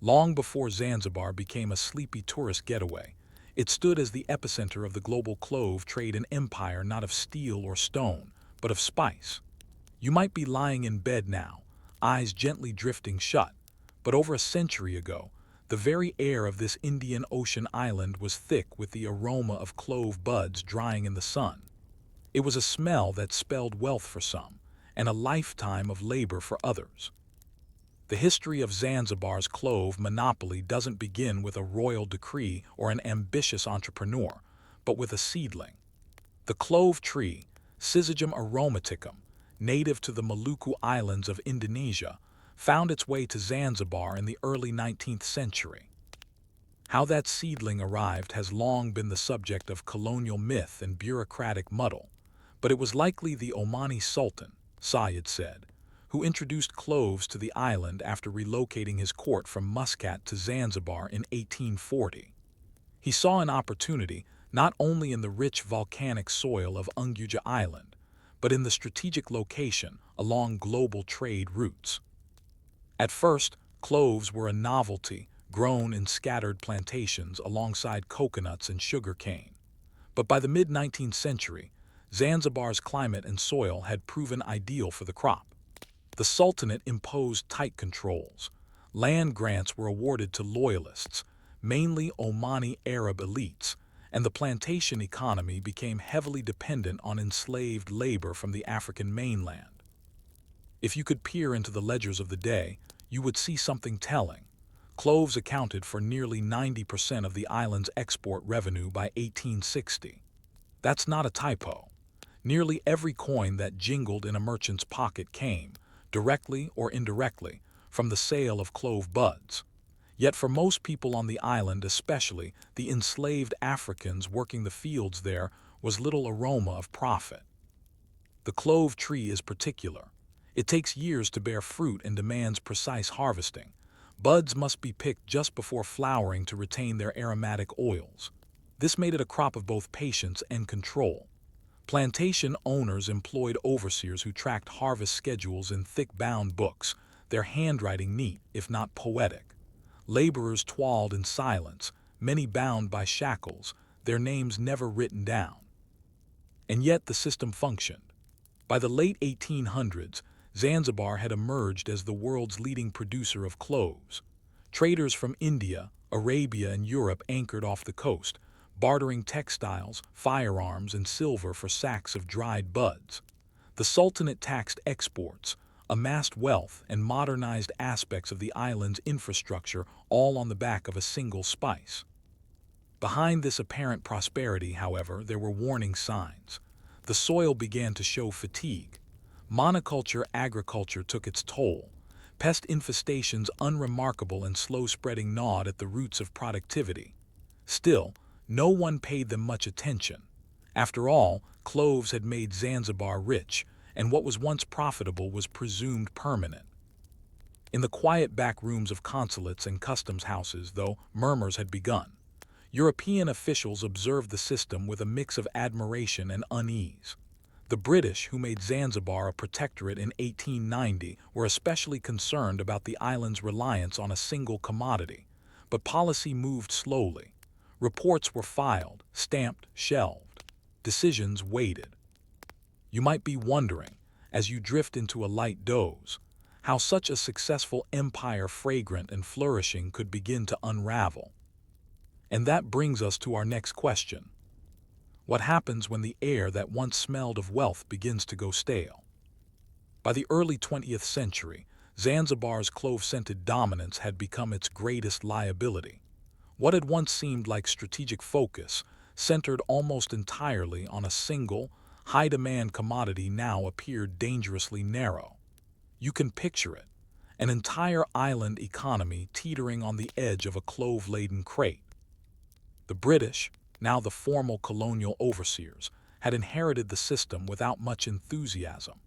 Long before Zanzibar became a sleepy tourist getaway, it stood as the epicenter of the global clove trade, an empire not of steel or stone, but of spice. You might be lying in bed now, eyes gently drifting shut, but over a century ago, the very air of this Indian Ocean island was thick with the aroma of clove buds drying in the sun. It was a smell that spelled wealth for some, and a lifetime of labor for others. The history of Zanzibar's clove monopoly doesn't begin with a royal decree or an ambitious entrepreneur, but with a seedling. The clove tree, Syzygium aromaticum, native to the Maluku Islands of Indonesia, found its way to Zanzibar in the early 19th century. How that seedling arrived has long been the subject of colonial myth and bureaucratic muddle, but it was likely the Omani Sultan, Sayed said, who introduced cloves to the island after relocating his court from Muscat to Zanzibar in 1840. He saw an opportunity not only in the rich volcanic soil of Unguja Island, but in the strategic location along global trade routes. At first, cloves were a novelty grown in scattered plantations alongside coconuts and sugar cane. But by the mid-19th century, Zanzibar's climate and soil had proven ideal for the crop. The Sultanate imposed tight controls. Land grants were awarded to loyalists, mainly Omani Arab elites, and the plantation economy became heavily dependent on enslaved labor from the African mainland. If you could peer into the ledgers of the day, you would see something telling. Cloves accounted for nearly 90% of the island's export revenue by 1860. That's not a typo. Nearly every coin that jingled in a merchant's pocket came, directly or indirectly, from the sale of clove buds. Yet for most people on the island, especially the enslaved Africans working the fields there, was little aroma of profit. The clove tree is particular. It takes years to bear fruit and demands precise harvesting. Buds must be picked just before flowering to retain their aromatic oils. This made it a crop of both patience and control. Plantation owners employed overseers who tracked harvest schedules in thick-bound books, their handwriting neat, if not poetic. Laborers toiled in silence, many bound by shackles, their names never written down. And yet the system functioned. By the late 1800s, Zanzibar had emerged as the world's leading producer of cloves. Traders from India, Arabia, and Europe anchored off the coast, bartering textiles, firearms, and silver for sacks of dried buds. The Sultanate taxed exports, amassed wealth, and modernized aspects of the island's infrastructure, all on the back of a single spice. Behind this apparent prosperity, however, there were warning signs. The soil began to show fatigue. Monoculture agriculture took its toll. Pest infestations, unremarkable and slow-spreading, gnawed at the roots of productivity. Still, no one paid them much attention. After all, cloves had made Zanzibar rich, and what was once profitable was presumed permanent. In the quiet back rooms of consulates and customs houses, though, murmurs had begun. European officials observed the system with a mix of admiration and unease. The British, who made Zanzibar a protectorate in 1890, were especially concerned about the island's reliance on a single commodity. But policy moved slowly. Reports were filed, stamped, shelved. Decisions waited. You might be wondering, as you drift into a light doze, how such a successful empire, fragrant and flourishing, could begin to unravel. And that brings us to our next question. What happens when the air that once smelled of wealth begins to go stale? By the early 20th century, Zanzibar's clove-scented dominance had become its greatest liability. What had once seemed like strategic focus, centered almost entirely on a single, high-demand commodity, now appeared dangerously narrow. You can picture it, an entire island economy teetering on the edge of a clove-laden crate. The British, now the formal colonial overseers, had inherited the system without much enthusiasm.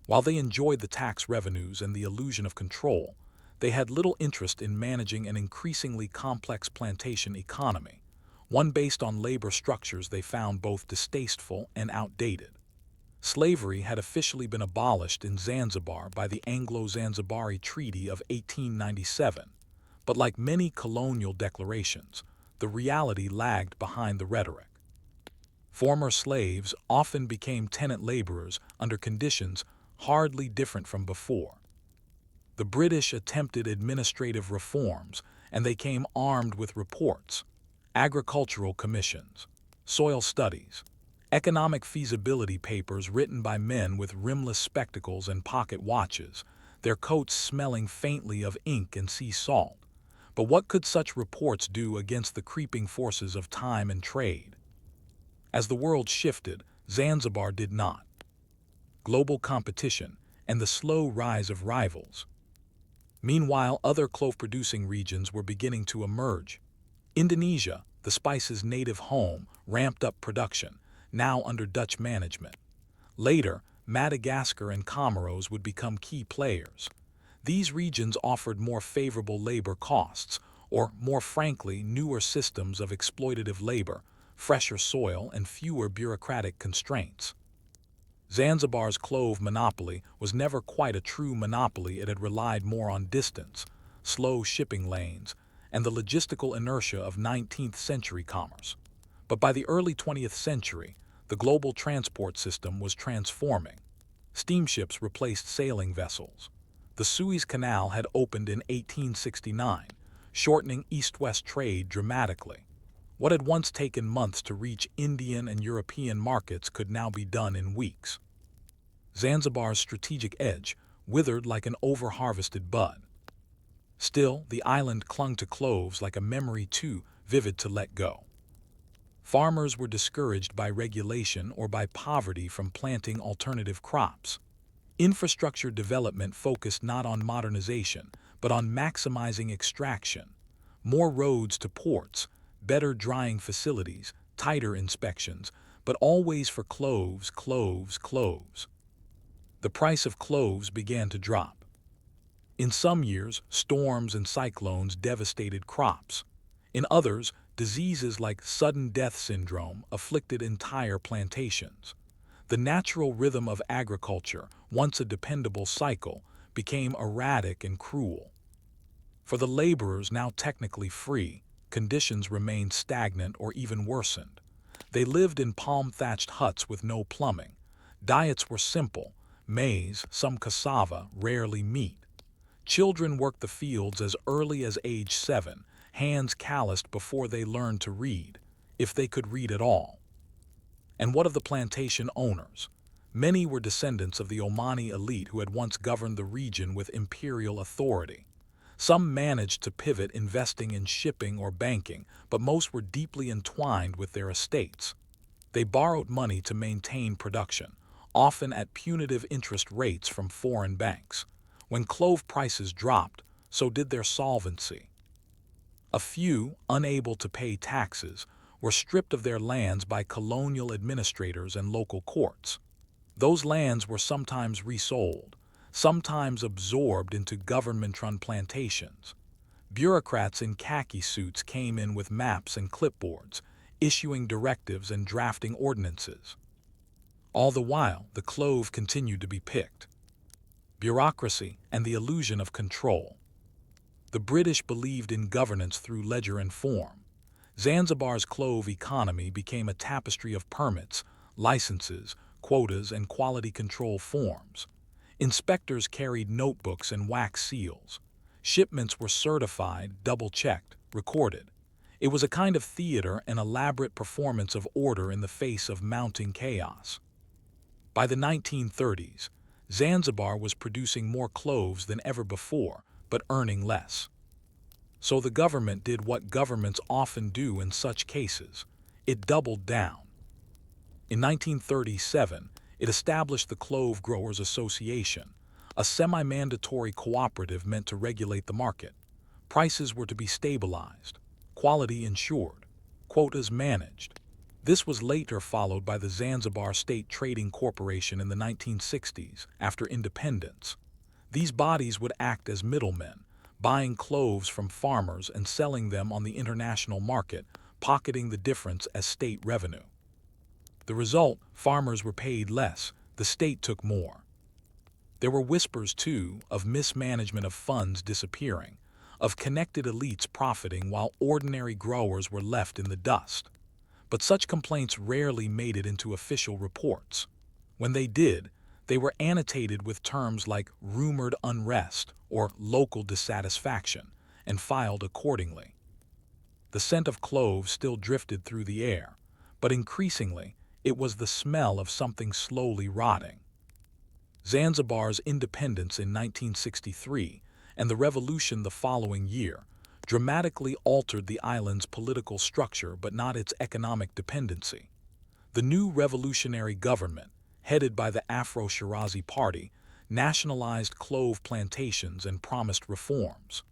While they enjoyed the tax revenues and the illusion of control, they had little interest in managing an increasingly complex plantation economy, one based on labor structures they found both distasteful and outdated. Slavery had officially been abolished in Zanzibar by the Anglo-Zanzibari Treaty of 1897, But like many colonial declarations, the reality lagged behind the rhetoric. Former slaves often became tenant laborers under conditions hardly different from before. The British attempted administrative reforms, and they came armed with reports, agricultural commissions, soil studies, economic feasibility papers written by men with rimless spectacles and pocket watches, their coats smelling faintly of ink and sea salt. But what could such reports do against the creeping forces of time and trade? As the world shifted, Zanzibar did not. Global competition and the slow rise of rivals. Meanwhile, other clove-producing regions were beginning to emerge. Indonesia, the spice's native home, ramped up production, now under Dutch management. Later, Madagascar and Comoros would become key players. These regions offered more favorable labor costs, or more frankly, newer systems of exploitative labor, fresher soil, and fewer bureaucratic constraints. Zanzibar's clove monopoly was never quite a true monopoly. It had relied more on distance, slow shipping lanes, and the logistical inertia of 19th century commerce. But by the early 20th century, the global transport system was transforming. Steamships replaced sailing vessels. The Suez Canal had opened in 1869, shortening east-west trade dramatically. What had once taken months to reach Indian and European markets could now be done in weeks. Zanzibar's strategic edge withered like an over-harvested bud. Still, the island clung to cloves like a memory too vivid to let go. Farmers were discouraged by regulation or by poverty from planting alternative crops. Infrastructure development focused not on modernization, but on maximizing extraction. More roads to ports, better drying facilities, tighter inspections, but always for cloves, cloves, cloves. The price of cloves began to drop. In some years, storms and cyclones devastated crops. In others, diseases like sudden death syndrome afflicted entire plantations. The natural rhythm of agriculture, once a dependable cycle, became erratic and cruel. For the laborers now technically free, conditions remained stagnant or even worsened. They lived in palm-thatched huts with no plumbing. Diets were simple: maize, some cassava, rarely meat. Children worked the fields as early as age 7, hands calloused before they learned to read, if they could read at all. And what of the plantation owners? Many were descendants of the Omani elite who had once governed the region with imperial authority. Some managed to pivot, investing in shipping or banking, but most were deeply entwined with their estates. They borrowed money to maintain production, often at punitive interest rates from foreign banks. When clove prices dropped, so did their solvency. A few, unable to pay taxes, were stripped of their lands by colonial administrators and local courts. Those lands were sometimes resold, sometimes absorbed into government-run plantations. Bureaucrats in khaki suits came in with maps and clipboards, issuing directives and drafting ordinances. All the while, the clove continued to be picked. Bureaucracy and the illusion of control. The British believed in governance through ledger and form. Zanzibar's clove economy became a tapestry of permits, licenses, quotas, and quality control forms. Inspectors carried notebooks and wax seals. Shipments were certified, double-checked, recorded. It was a kind of theater, an elaborate performance of order in the face of mounting chaos. By the 1930s, Zanzibar was producing more cloves than ever before, but earning less. So the government did what governments often do in such cases. It doubled down. In 1937, it established the Clove Growers Association, a semi-mandatory cooperative meant to regulate the market. Prices were to be stabilized, quality ensured, quotas managed. This was later followed by the Zanzibar State Trading Corporation in the 1960s, after independence. These bodies would act as middlemen, buying cloves from farmers and selling them on the international market, pocketing the difference as state revenue. The result, farmers were paid less, the state took more. There were whispers, too, of mismanagement of funds disappearing. of connected elites profiting while ordinary growers were left in the dust. But such complaints rarely made it into official reports. When they did, they were annotated with terms like rumored unrest or local dissatisfaction and filed accordingly. The scent of cloves still drifted through the air, but increasingly it was the smell of something slowly rotting. Zanzibar's independence in 1963 and the revolution the following year dramatically altered the island's political structure but not its economic dependency. The new revolutionary government, headed by the Afro-Shirazi Party, nationalized clove plantations and promised reforms.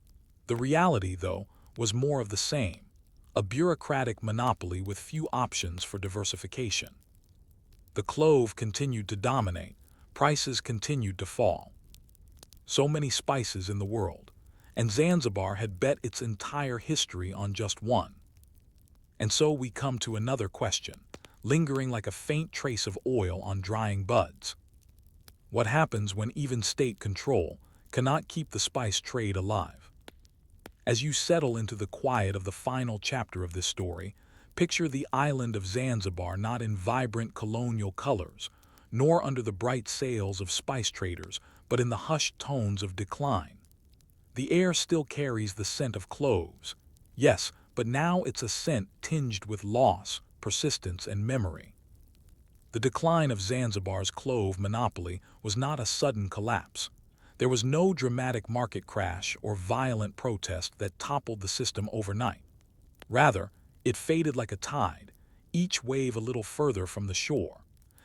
The reality, though, was more of the same, a bureaucratic monopoly with few options for diversification. The clove continued to dominate, prices continued to fall. So many spices in the world, and Zanzibar had bet its entire history on just one. And so we come to another question, lingering like a faint trace of oil on drying buds. What happens when even state control cannot keep the spice trade alive? As you settle into the quiet of the final chapter of this story, picture the island of Zanzibar not in vibrant colonial colors, nor under the bright sails of spice traders, but in the hushed tones of decline. The air still carries the scent of cloves, yes, but now it's a scent tinged with loss, persistence, and memory. The decline of Zanzibar's clove monopoly was not a sudden collapse. There was no dramatic market crash or violent protest that toppled the system overnight. Rather, it faded like a tide, each wave a little further from the shore.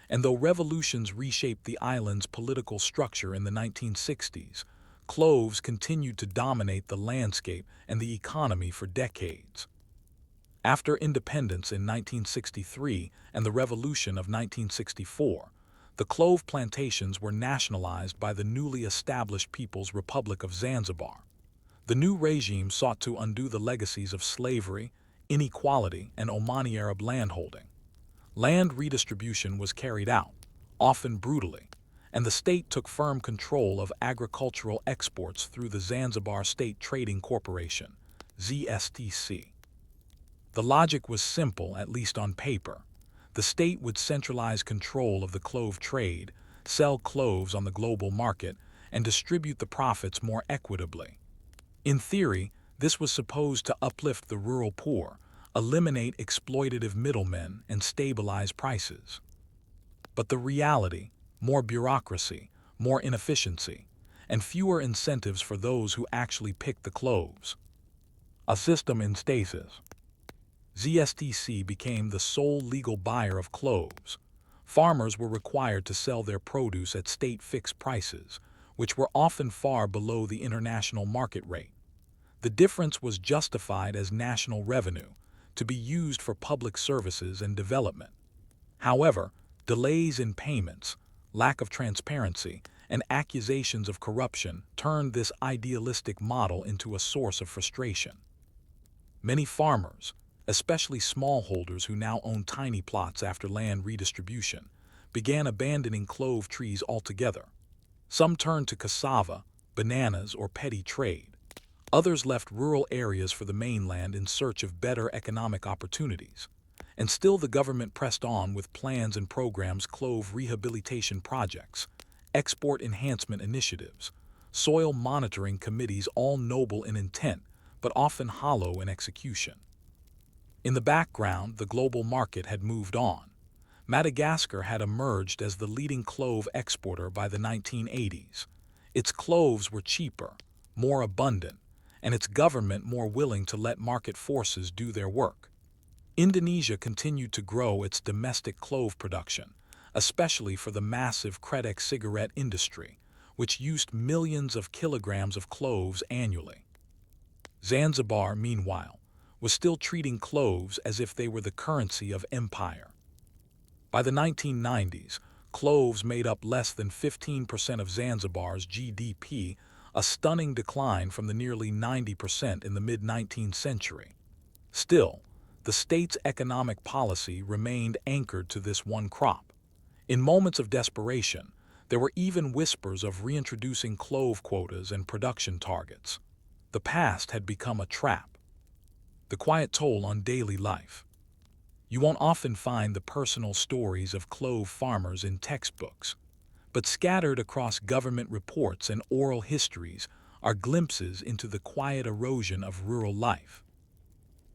And though revolutions reshaped the island's political structure in the 1960s, cloves continued to dominate the landscape and the economy for decades. After independence in 1963 and the Revolution of 1964, the clove plantations were nationalized by the newly established People's Republic of Zanzibar. The new regime sought to undo the legacies of slavery, inequality, and Omani Arab landholding. Land redistribution was carried out, often brutally, and the state took firm control of agricultural exports through the Zanzibar State Trading Corporation, ZSTC. The logic was simple, at least on paper. The state would centralize control of the clove trade, sell cloves on the global market, and distribute the profits more equitably. In theory, this was supposed to uplift the rural poor, eliminate exploitative middlemen, and stabilize prices. But the reality, more bureaucracy, more inefficiency, and fewer incentives for those who actually picked the cloves. A system in stasis. ZSTC became the sole legal buyer of cloves. Farmers were required to sell their produce at state fixed prices, which were often far below the international market rate. The difference was justified as national revenue, to be used for public services and development. However, delays in payments, lack of transparency, and accusations of corruption turned this idealistic model into a source of frustration. Many farmers, especially smallholders who now own tiny plots after land redistribution, began abandoning clove trees altogether. Some turned to cassava, bananas, or petty trade. Others left rural areas for the mainland in search of better economic opportunities. And still the government pressed on with plans and programs, clove rehabilitation projects, export enhancement initiatives, soil monitoring committees, all noble in intent, but often hollow in execution. In the background, the global market had moved on. Madagascar had emerged as the leading clove exporter by the 1980s. Its cloves were cheaper, more abundant, and its government more willing to let market forces do their work. Indonesia continued to grow its domestic clove production, especially for the massive kretek cigarette industry, which used millions of kilograms of cloves annually. Zanzibar, meanwhile, was still treating cloves as if they were the currency of empire. By the 1990s, cloves made up less than 15% of Zanzibar's GDP, a stunning decline from the nearly 90% in the mid-19th century. Still, the state's economic policy remained anchored to this one crop. In moments of desperation, there were even whispers of reintroducing clove quotas and production targets. The past had become a trap. The quiet toll on daily life. You won't often find the personal stories of clove farmers in textbooks, but scattered across government reports and oral histories are glimpses into the quiet erosion of rural life.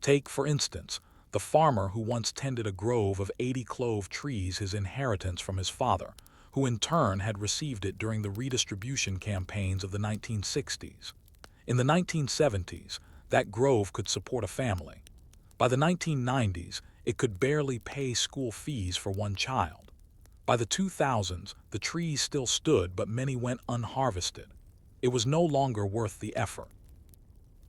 Take, for instance, the farmer who once tended a grove of 80 clove trees, his inheritance from his father, who in turn had received it during the redistribution campaigns of the 1960s. In the 1970s, that grove could support a family. By the 1990s, it could barely pay school fees for one child. By the 2000s, the trees still stood, but many went unharvested. It was no longer worth the effort.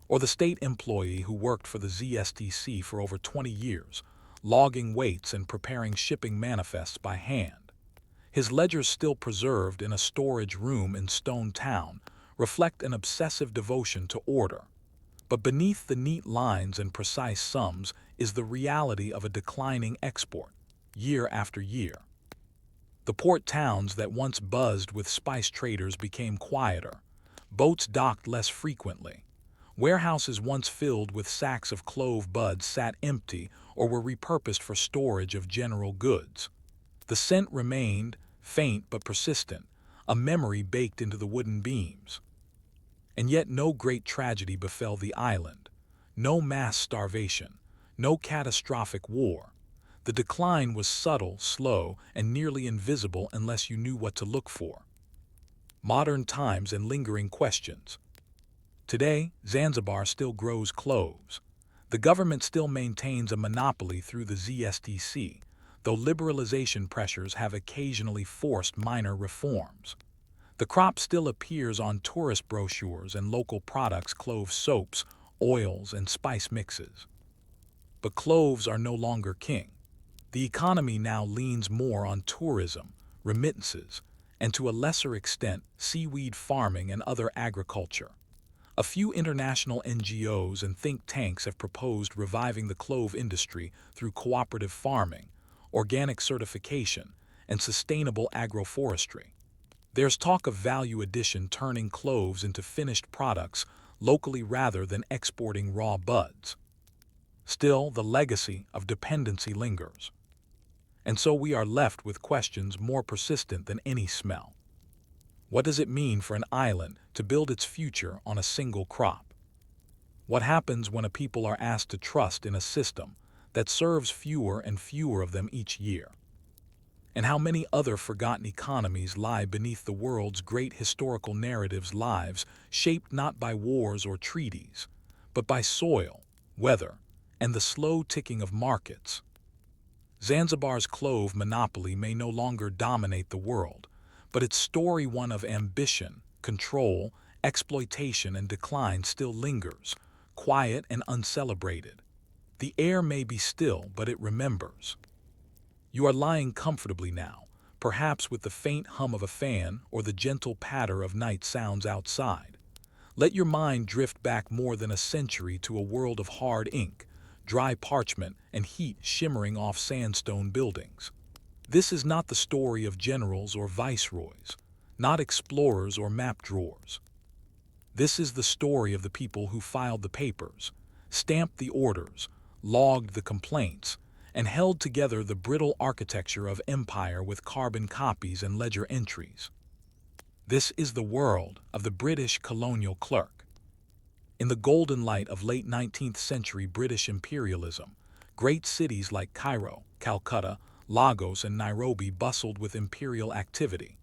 Or the state employee who worked for the ZSTC for over 20 years, logging weights and preparing shipping manifests by hand. His ledgers, still preserved in a storage room in Stone Town, reflect an obsessive devotion to order. But beneath the neat lines and precise sums is the reality of a declining export, year after year. The port towns that once buzzed with spice traders became quieter. Boats docked less frequently. Warehouses once filled with sacks of clove buds sat empty or were repurposed for storage of general goods. The scent remained, faint but persistent, a memory baked into the wooden beams. And yet no great tragedy befell the island. No mass starvation. No catastrophic war. The decline was subtle, slow, and nearly invisible unless you knew what to look for. Modern times and lingering questions. Today, Zanzibar still grows cloves. The government still maintains a monopoly through the ZSTC, though liberalization pressures have occasionally forced minor reforms. The crop still appears on tourist brochures and local products, clove soaps, oils, and spice mixes. But cloves are no longer king. The economy now leans more on tourism, remittances, and to a lesser extent, seaweed farming and other agriculture. A few international NGOs and think tanks have proposed reviving the clove industry through cooperative farming, organic certification, and sustainable agroforestry. There's talk of value addition, turning cloves into finished products locally rather than exporting raw buds. Still, the legacy of dependency lingers. And so we are left with questions more persistent than any smell. What does it mean for an island to build its future on a single crop? What happens when a people are asked to trust in a system that serves fewer and fewer of them each year? And how many other forgotten economies lie beneath the world's great historical narratives, lives shaped not by wars or treaties, but by soil, weather, and the slow ticking of markets? Zanzibar's clove monopoly may no longer dominate the world, but its story, one of ambition, control, exploitation, and decline, still lingers, quiet and uncelebrated. The air may be still, but it remembers. You are lying comfortably now, perhaps with the faint hum of a fan or the gentle patter of night sounds outside. Let your mind drift back more than a century to a world of hard ink, dry parchment, and heat shimmering off sandstone buildings. This is not the story of generals or viceroys, not explorers or map drawers. This is the story of the people who filed the papers, stamped the orders, logged the complaints, and held together the brittle architecture of empire with carbon copies and ledger entries. This is the world of the British colonial clerk. In the golden light of late 19th century British imperialism, great cities like Cairo, Calcutta, Lagos, and Nairobi bustled with imperial activity.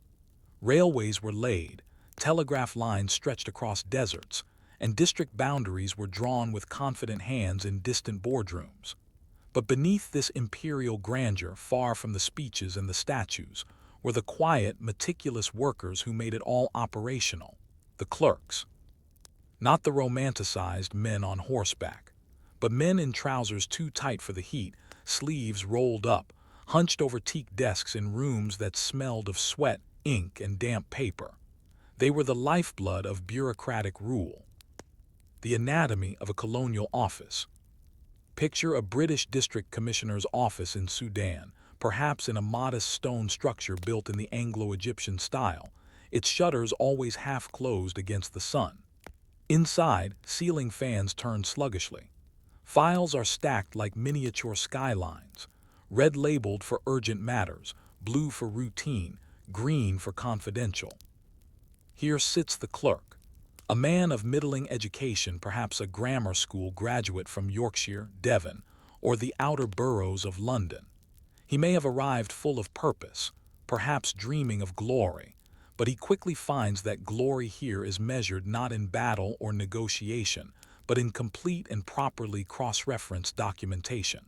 Railways were laid, telegraph lines stretched across deserts, and district boundaries were drawn with confident hands in distant boardrooms. But beneath this imperial grandeur, far from the speeches and the statues, were the quiet, meticulous workers who made it all operational, the clerks. Not the romanticized men on horseback, but men in trousers too tight for the heat, sleeves rolled up, hunched over teak desks in rooms that smelled of sweat, ink, and damp paper. They were the lifeblood of bureaucratic rule, the anatomy of a colonial office. Picture a British district commissioner's office in Sudan, perhaps in a modest stone structure built in the Anglo-Egyptian style, its shutters always half closed against the sun. Inside, ceiling fans turn sluggishly. Files are stacked like miniature skylines, red labeled for urgent matters, blue for routine, green for confidential. Here sits the clerk, a man of middling education, perhaps a grammar school graduate from Yorkshire, Devon, or the outer boroughs of London. He may have arrived full of purpose, perhaps dreaming of glory, but he quickly finds that glory here is measured not in battle or negotiation, but in complete and properly cross-referenced documentation.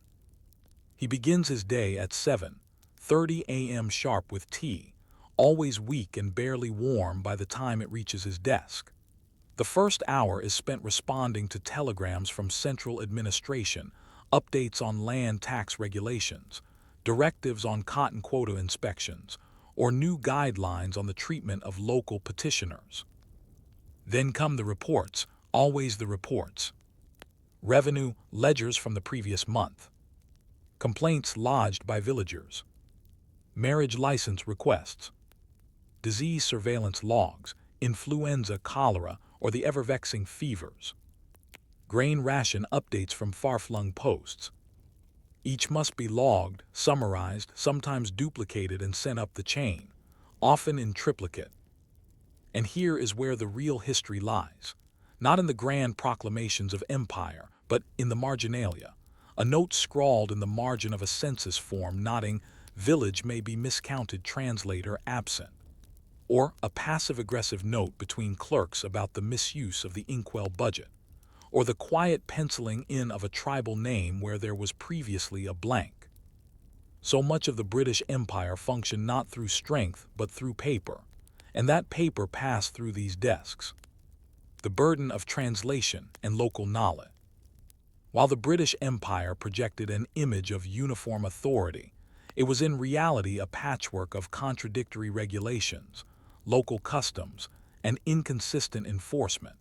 He begins his day at 7:30 a.m. sharp with tea, always weak and barely warm by the time it reaches his desk. The first hour is spent responding to telegrams from central administration, updates on land tax regulations, directives on cotton quota inspections, or new guidelines on the treatment of local petitioners. Then come the reports, always the reports. Revenue ledgers from the previous month. Complaints lodged by villagers. Marriage license requests. Disease surveillance logs, influenza, cholera, or the ever-vexing fevers. Grain ration updates from far-flung posts. Each must be logged, summarized, sometimes duplicated and sent up the chain, often in triplicate. And here is where the real history lies. Not in the grand proclamations of empire, but in the marginalia. A note scrawled in the margin of a census form nodding, "Village may be miscounted, translator absent." Or a passive-aggressive note between clerks about the misuse of the inkwell budget. Or the quiet penciling in of a tribal name where there was previously a blank. So much of the British Empire functioned not through strength but through paper, and that paper passed through these desks. The burden of translation and local knowledge. While the British Empire projected an image of uniform authority, it was in reality a patchwork of contradictory regulations, local customs, and inconsistent enforcement.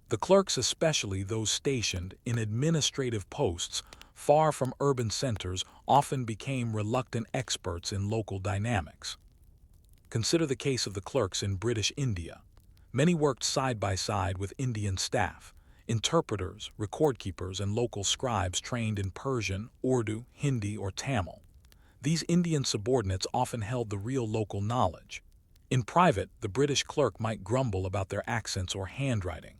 The clerks, especially those stationed in administrative posts far from urban centers, often became reluctant experts in local dynamics. Consider the case of the clerks in British India. Many worked side by side with Indian staff, interpreters, record-keepers, and local scribes trained in Persian, Urdu, Hindi, or Tamil. These Indian subordinates often held the real local knowledge. In private, the British clerk might grumble about their accents or handwriting,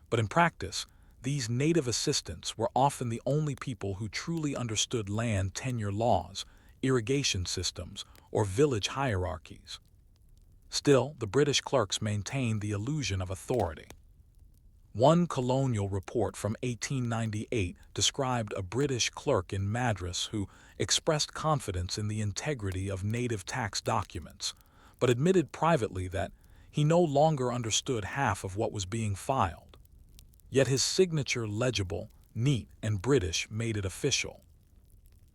but in practice, these native assistants were often the only people who truly understood land tenure laws, irrigation systems, or village hierarchies. Still, the British clerks maintained the illusion of authority. One colonial report from 1898 described a British clerk in Madras who expressed confidence in the integrity of native tax documents, but admitted privately that he no longer understood half of what was being filed. Yet his signature, legible, neat, and British, made it official.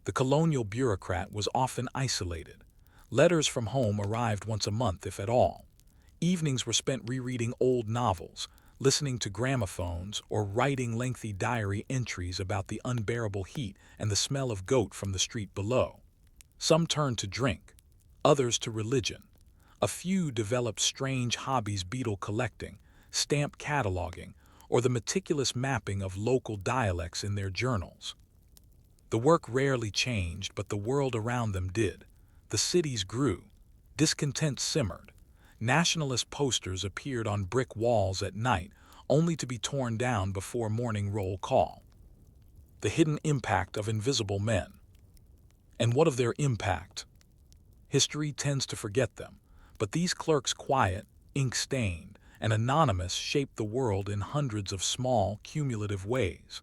The colonial bureaucrat was often isolated. Letters from home arrived once a month, if at all. Evenings were spent rereading old novels, listening to gramophones, or writing lengthy diary entries about the unbearable heat and the smell of goat from the street below. Some turned to drink, others to religion. A few developed strange hobbies: beetle collecting, stamp cataloging, or the meticulous mapping of local dialects in their journals. The work rarely changed, but the world around them did. The cities grew. Discontent simmered. Nationalist posters appeared on brick walls at night, only to be torn down before morning roll call. The hidden impact of invisible men. And what of their impact? History tends to forget them, but these clerks, quiet, ink-stained, and anonymous, shaped the world in hundreds of small, cumulative ways.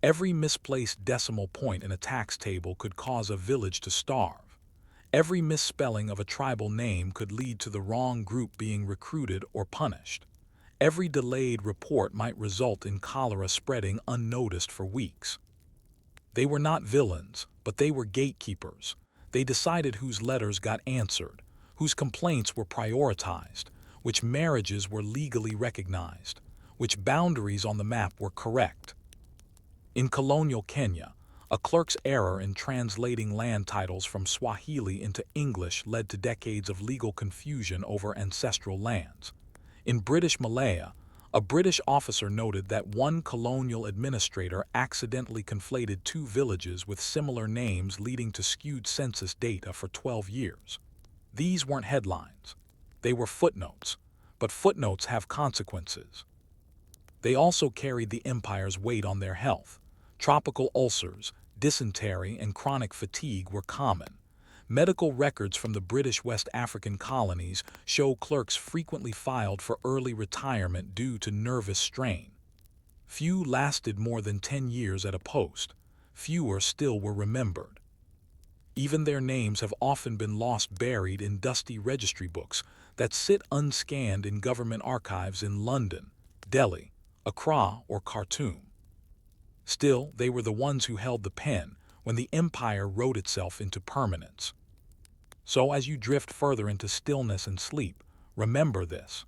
Every misplaced decimal point in a tax table could cause a village to starve. Every misspelling of a tribal name could lead to the wrong group being recruited or punished. Every delayed report might result in cholera spreading unnoticed for weeks. They were not villains, but they were gatekeepers. They decided whose letters got answered, whose complaints were prioritized, which marriages were legally recognized, which boundaries on the map were correct. In colonial Kenya, a clerk's error in translating land titles from Swahili into English led to decades of legal confusion over ancestral lands. In British Malaya, A British officer noted that one colonial administrator accidentally conflated two villages with similar names, leading to skewed census data for 12 years. These weren't headlines. They were footnotes, but footnotes have consequences. They also carried the empire's weight on their health. Tropical ulcers, dysentery, and chronic fatigue were common. Medical records from the British West African colonies show clerks frequently filed for early retirement due to nervous strain. Few lasted more than 10 years at a post. Fewer still were remembered. Even their names have often been lost, buried in dusty registry books that sit unscanned in government archives in London, Delhi, Accra, or Khartoum. Still, they were the ones who held the pen when the empire wrote itself into permanence. So as you drift further into stillness and sleep, remember this.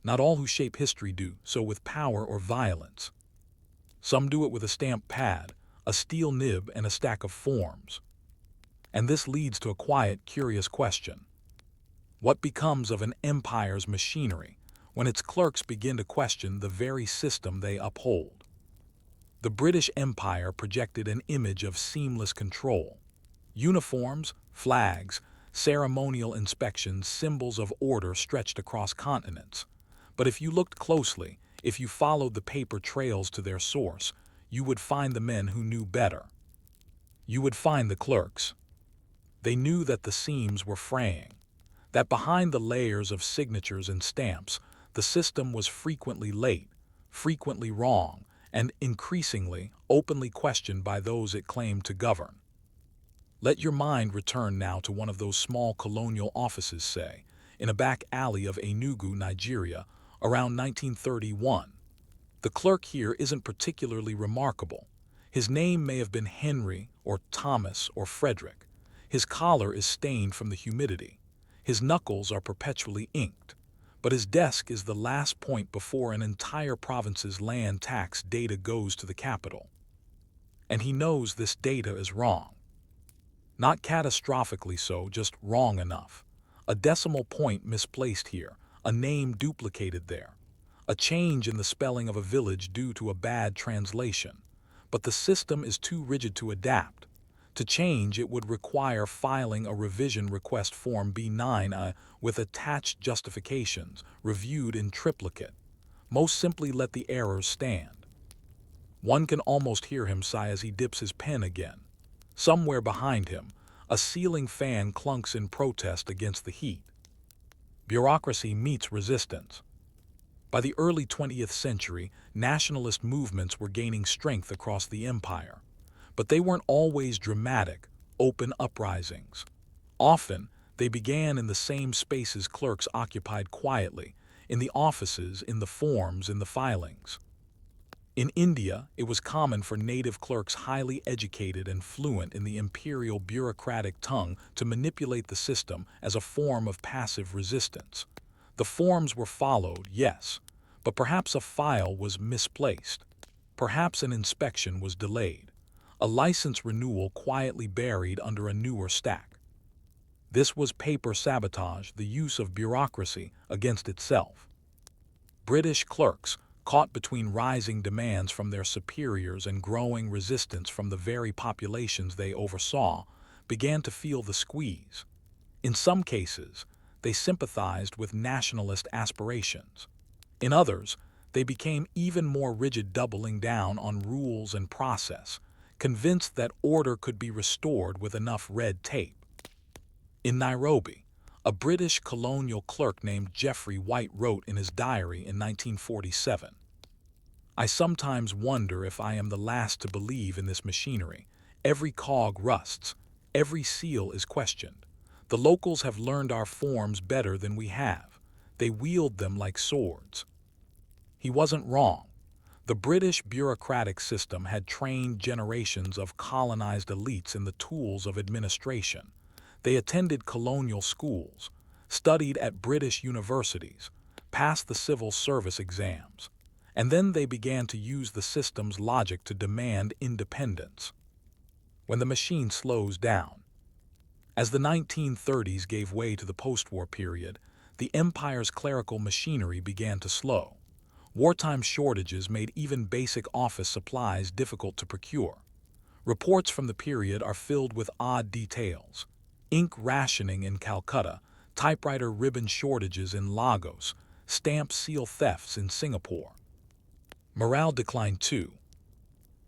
Not all who shape history do so with power or violence. Some do it with a stamp pad, a steel nib, and a stack of forms. And this leads to a quiet, curious question. What becomes of an empire's machinery when its clerks begin to question the very system they uphold? The British Empire projected an image of seamless control. Uniforms, flags, ceremonial inspections, symbols of order stretched across continents. But if you looked closely, if you followed the paper trails to their source, you would find the men who knew better. You would find the clerks. They knew that the seams were fraying, that behind the layers of signatures and stamps, the system was frequently late, frequently wrong, and increasingly openly questioned by those it claimed to govern. Let your mind return now to one of those small colonial offices, say, in a back alley of Enugu, Nigeria, around 1931. The clerk here isn't particularly remarkable. His name may have been Henry or Thomas or Frederick. His collar is stained from the humidity. His knuckles are perpetually inked. But his desk is the last point before an entire province's land tax data goes to the capital. And he knows this data is wrong. Not catastrophically so, just wrong enough. A decimal point misplaced here, a name duplicated there, a change in the spelling of a village due to a bad translation. But the system is too rigid to adapt. To change, it would require filing a revision request form B9 with attached justifications, reviewed in triplicate. Most simply let the errors stand. One can almost hear him sigh as he dips his pen again. Somewhere behind him, a ceiling fan clunks in protest against the heat. Bureaucracy meets resistance. By the early 20th century, nationalist movements were gaining strength across the empire. But they weren't always dramatic, open uprisings. Often, they began in the same spaces clerks occupied quietly, in the offices, in the forms, in the filings. In India, it was common for native clerks highly educated and fluent in the imperial bureaucratic tongue to manipulate the system as a form of passive resistance. The forms were followed, yes, but perhaps a file was misplaced. Perhaps an inspection was delayed. A license renewal quietly buried under a newer stack. This was paper sabotage, the use of bureaucracy against itself. British clerks, caught between rising demands from their superiors and growing resistance from the very populations they oversaw, began to feel the squeeze. In some cases, they sympathized with nationalist aspirations. In others, they became even more rigid, doubling down on rules and process, convinced that order could be restored with enough red tape. In Nairobi, a British colonial clerk named Geoffrey White wrote in his diary in 1947, "I sometimes wonder if I am the last to believe in this machinery. Every cog rusts, every seal is questioned. The locals have learned our forms better than we have. They wield them like swords." He wasn't wrong. The British bureaucratic system had trained generations of colonized elites in the tools of administration. They attended colonial schools, studied at British universities, passed the civil service exams, and then they began to use the system's logic to demand independence. When the machine slows down. As the 1930s gave way to the post-war period, the empire's clerical machinery began to slow. Wartime shortages made even basic office supplies difficult to procure. Reports from the period are filled with odd details. Ink rationing in Calcutta, typewriter ribbon shortages in Lagos, stamp seal thefts in Singapore. Morale declined too.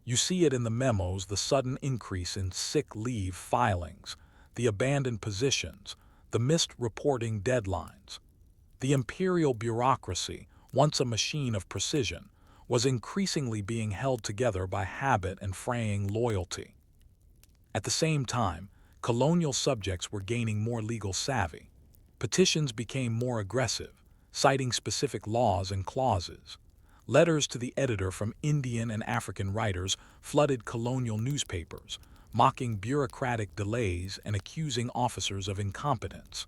You see it in the memos, the sudden increase in sick leave filings, the abandoned positions, the missed reporting deadlines. The imperial bureaucracy, once a machine of precision, was increasingly being held together by habit and fraying loyalty. At the same time, colonial subjects were gaining more legal savvy. Petitions became more aggressive, citing specific laws and clauses. Letters to the editor from Indian and African writers flooded colonial newspapers, mocking bureaucratic delays and accusing officers of incompetence.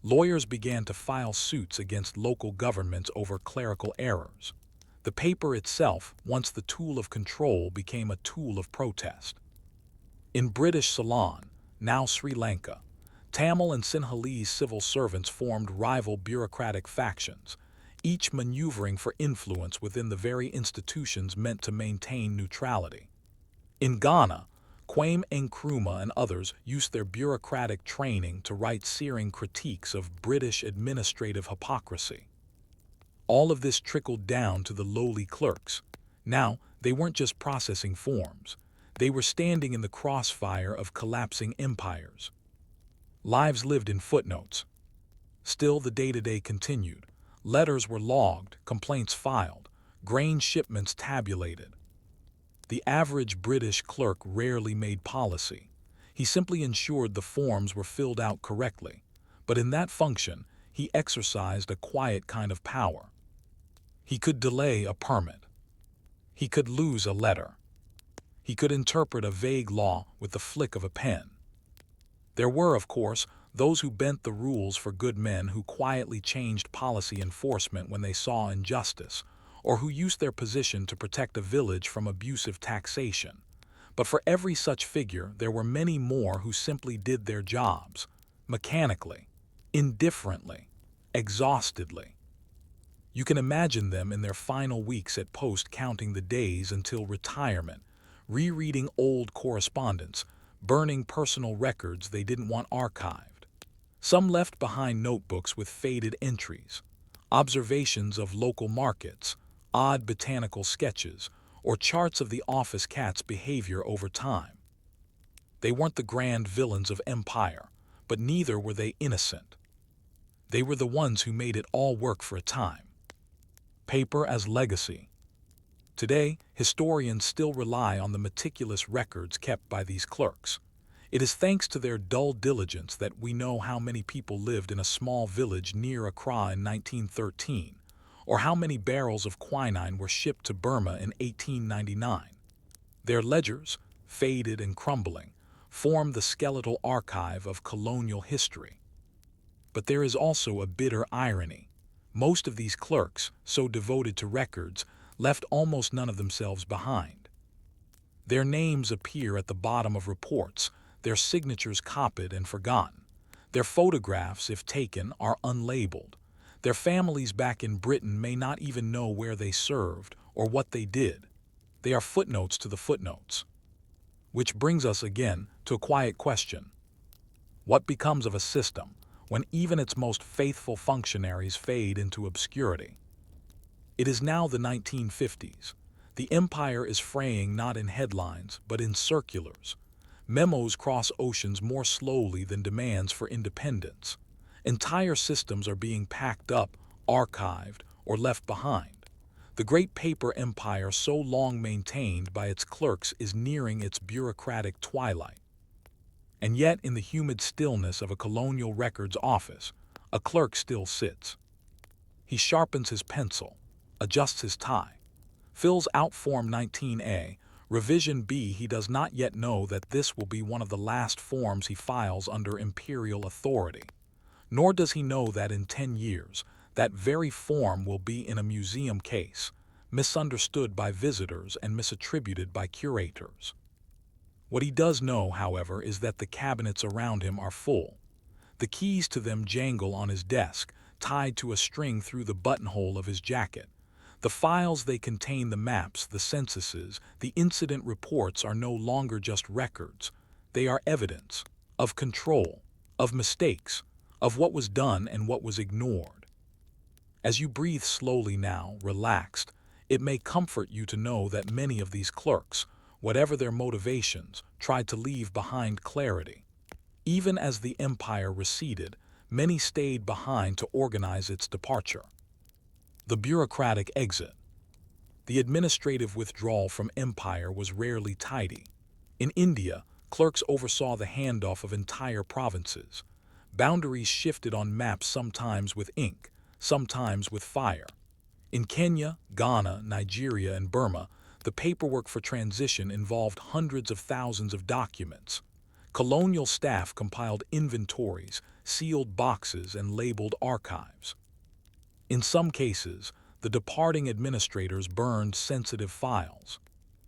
Lawyers began to file suits against local governments over clerical errors. The paper itself, once the tool of control, became a tool of protest. In British Ceylon, now Sri Lanka, Tamil and Sinhalese civil servants formed rival bureaucratic factions, each maneuvering for influence within the very institutions meant to maintain neutrality. In Ghana, Kwame Nkrumah and others used their bureaucratic training to write searing critiques of British administrative hypocrisy. All of this trickled down to the lowly clerks. Now, they weren't just processing forms. They were standing in the crossfire of collapsing empires. Lives lived in footnotes. Still, the day-to-day continued. Letters were logged, complaints filed, grain shipments tabulated. The average British clerk rarely made policy. He simply ensured the forms were filled out correctly. But in that function, he exercised a quiet kind of power. He could delay a permit. He could lose a letter. He could interpret a vague law with the flick of a pen. There were, of course, those who bent the rules for good men, who quietly changed policy enforcement when they saw injustice, or who used their position to protect a village from abusive taxation. But for every such figure, there were many more who simply did their jobs, mechanically, indifferently, exhaustedly. You can imagine them in their final weeks at post, counting the days until retirement, rereading old correspondence, burning personal records they didn't want archived. Some left behind notebooks with faded entries, observations of local markets, odd botanical sketches, or charts of the office cat's behavior over time. They weren't the grand villains of empire, but neither were they innocent. They were the ones who made it all work for a time. Paper as legacy. Today, historians still rely on the meticulous records kept by these clerks. It is thanks to their dull diligence that we know how many people lived in a small village near Accra in 1913, or how many barrels of quinine were shipped to Burma in 1899. Their ledgers, faded and crumbling, form the skeletal archive of colonial history. But there is also a bitter irony. Most of these clerks, so devoted to records, left almost none of themselves behind. Their names appear at the bottom of reports, their signatures copied and forgotten. Their photographs, if taken, are unlabeled. Their families back in Britain may not even know where they served or what they did. They are footnotes to the footnotes. Which brings us again to a quiet question. What becomes of a system when even its most faithful functionaries fade into obscurity? It is now the 1950s. The empire is fraying not in headlines, but in circulars. Memos cross oceans more slowly than demands for independence. Entire systems are being packed up, archived, or left behind. The great paper empire so long maintained by its clerks is nearing its bureaucratic twilight. And yet, in the humid stillness of a colonial records office, a clerk still sits. He sharpens his pencil, adjusts his tie, fills out Form 19A, Revision B. He does not yet know that this will be one of the last forms he files under imperial authority. Nor does he know that in 10 years, that very form will be in a museum case, misunderstood by visitors and misattributed by curators. What he does know, however, is that the cabinets around him are full. The keys to them jangle on his desk, tied to a string through the buttonhole of his jacket. The files they contain, the maps, the censuses, the incident reports, are no longer just records. They are evidence of control, of mistakes, of what was done and what was ignored. As you breathe slowly now, relaxed, it may comfort you to know that many of these clerks, whatever their motivations, tried to leave behind clarity. Even as the empire receded, many stayed behind to organize its departure. The bureaucratic exit. The administrative withdrawal from empire was rarely tidy. In India, clerks oversaw the handoff of entire provinces. Boundaries shifted on maps, sometimes with ink, sometimes with fire. In Kenya, Ghana, Nigeria, and Burma, the paperwork for transition involved hundreds of thousands of documents. Colonial staff compiled inventories, sealed boxes, and labeled archives. In some cases, the departing administrators burned sensitive files.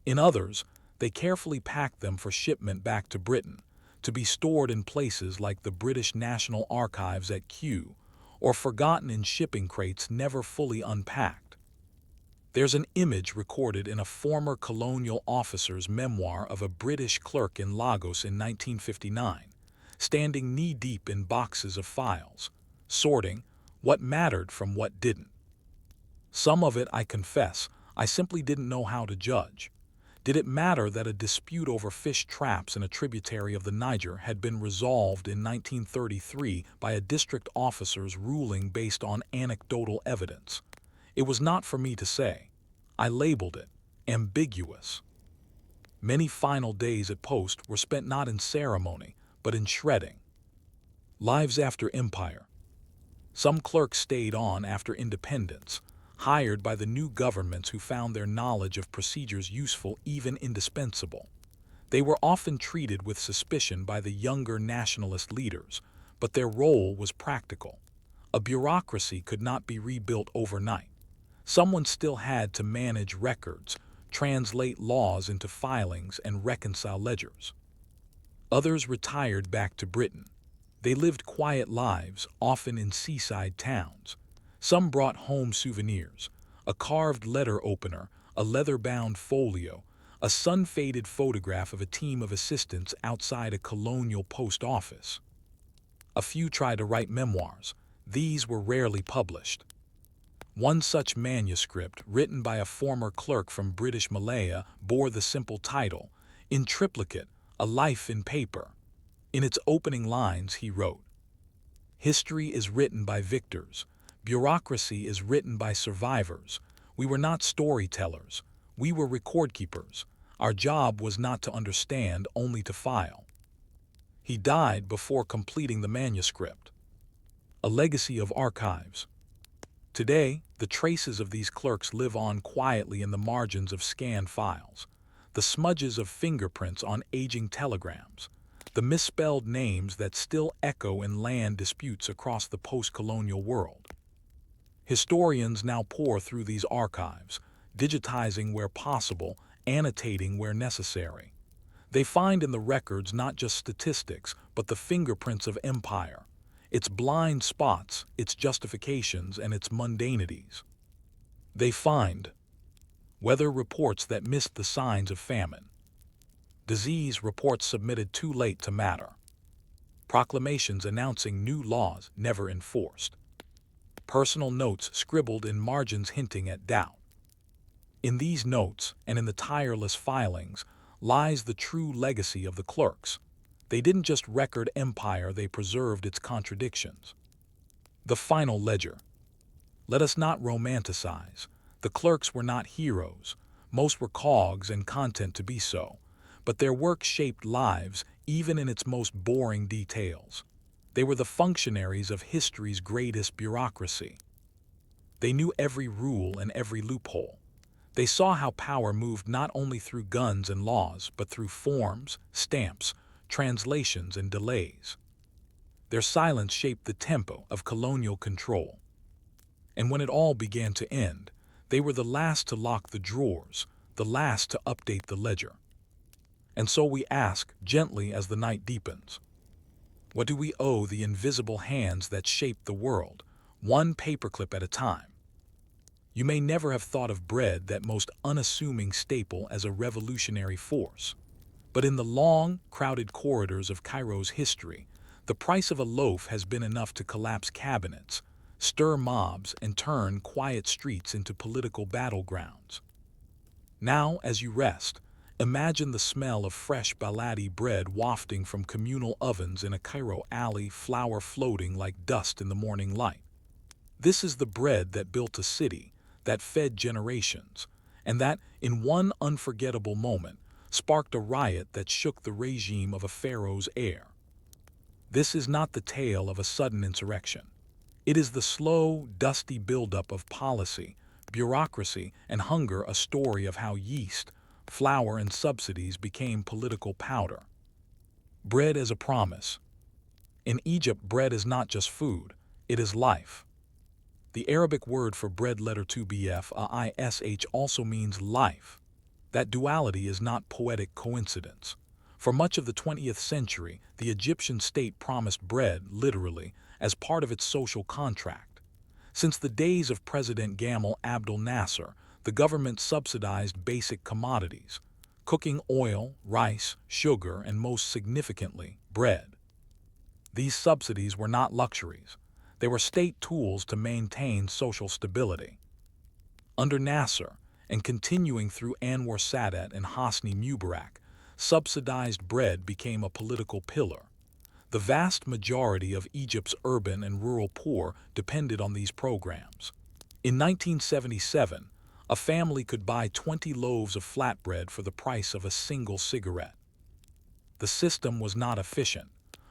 In others, they carefully packed them for shipment back to Britain, to be stored in places like the British National Archives at Kew, or forgotten in shipping crates never fully unpacked. There's an image recorded in a former colonial officer's memoir of a British clerk in Lagos in 1959, standing knee-deep in boxes of files, sorting what mattered from what didn't. Some of it, I confess, I simply didn't know how to judge. Did it matter that a dispute over fish traps in a tributary of the Niger had been resolved in 1933 by a district officer's ruling based on anecdotal evidence? It was not for me to say. I labeled it ambiguous. Many final days at post were spent not in ceremony, but in shredding. Lives after empire. Some clerks stayed on after independence, hired by the new governments who found their knowledge of procedures useful, even indispensable. They were often treated with suspicion by the younger nationalist leaders, but their role was practical. A bureaucracy could not be rebuilt overnight. Someone still had to manage records, translate laws into filings, and reconcile ledgers. Others retired back to Britain. They lived quiet lives, often in seaside towns. Some brought home souvenirs, a carved letter opener, a leather-bound folio, a sun-faded photograph of a team of assistants outside a colonial post office. A few tried to write memoirs. These were rarely published. One such manuscript, written by a former clerk from British Malaya, bore the simple title, In Triplicate, A Life in Paper. In its opening lines he wrote, "History is written by victors. Bureaucracy is written by survivors. We were not storytellers. We were record keepers. Our job was not to understand, only to file." He died before completing the manuscript. A legacy of archives. Today, the traces of these clerks live on quietly in the margins of scanned files, the smudges of fingerprints on aging telegrams, the misspelled names that still echo in land disputes across the post-colonial world. Historians now pore through these archives, digitizing where possible, annotating where necessary. They find in the records not just statistics, but the fingerprints of empire, its blind spots, its justifications, and its mundanities. They find weather reports that missed the signs of famine, disease reports submitted too late to matter, proclamations announcing new laws never enforced, personal notes scribbled in margins hinting at doubt. In these notes, and in the tireless filings, lies the true legacy of the clerks. They didn't just record empire, they preserved its contradictions. The final ledger. Let us not romanticize. The clerks were not heroes. Most were cogs and content to be so. But their work shaped lives, even in its most boring details. They were the functionaries of history's greatest bureaucracy. They knew every rule and every loophole. They saw how power moved not only through guns and laws, but through forms, stamps, translations, and delays. Their silence shaped the tempo of colonial control. And when it all began to end, they were the last to lock the drawers, the last to update the ledger. And so we ask, gently as the night deepens, what do we owe the invisible hands that shaped the world, one paperclip at a time? You may never have thought of bread, that most unassuming staple, as a revolutionary force. But in the long, crowded corridors of Cairo's history, the price of a loaf has been enough to collapse cabinets, stir mobs, and turn quiet streets into political battlegrounds. Now, as you rest, imagine the smell of fresh baladi bread wafting from communal ovens in a Cairo alley, flour floating like dust in the morning light. This is the bread that built a city, that fed generations, and that, in one unforgettable moment, sparked a riot that shook the regime of a pharaoh's heir. This is not the tale of a sudden insurrection. It is the slow, dusty buildup of policy, bureaucracy, and hunger, a story of how yeast, flour, and subsidies became political powder. Bread as a promise. In Egypt, bread is not just food, it is life. The Arabic word for bread, letter 2bf, ish, also means life. That duality is not poetic coincidence. For much of the 20th century, the Egyptian state promised bread, literally, as part of its social contract. Since the days of President Gamal Abdel Nasser, the government subsidized basic commodities: cooking oil, rice, sugar, and most significantly, bread. These subsidies were not luxuries. They were state tools to maintain social stability. Under Nasser, and continuing through Anwar Sadat and Hosni Mubarak, subsidized bread became a political pillar. The vast majority of Egypt's urban and rural poor depended on these programs. In 1977, a family could buy 20 loaves of flatbread for the price of a single cigarette. The system was not efficient,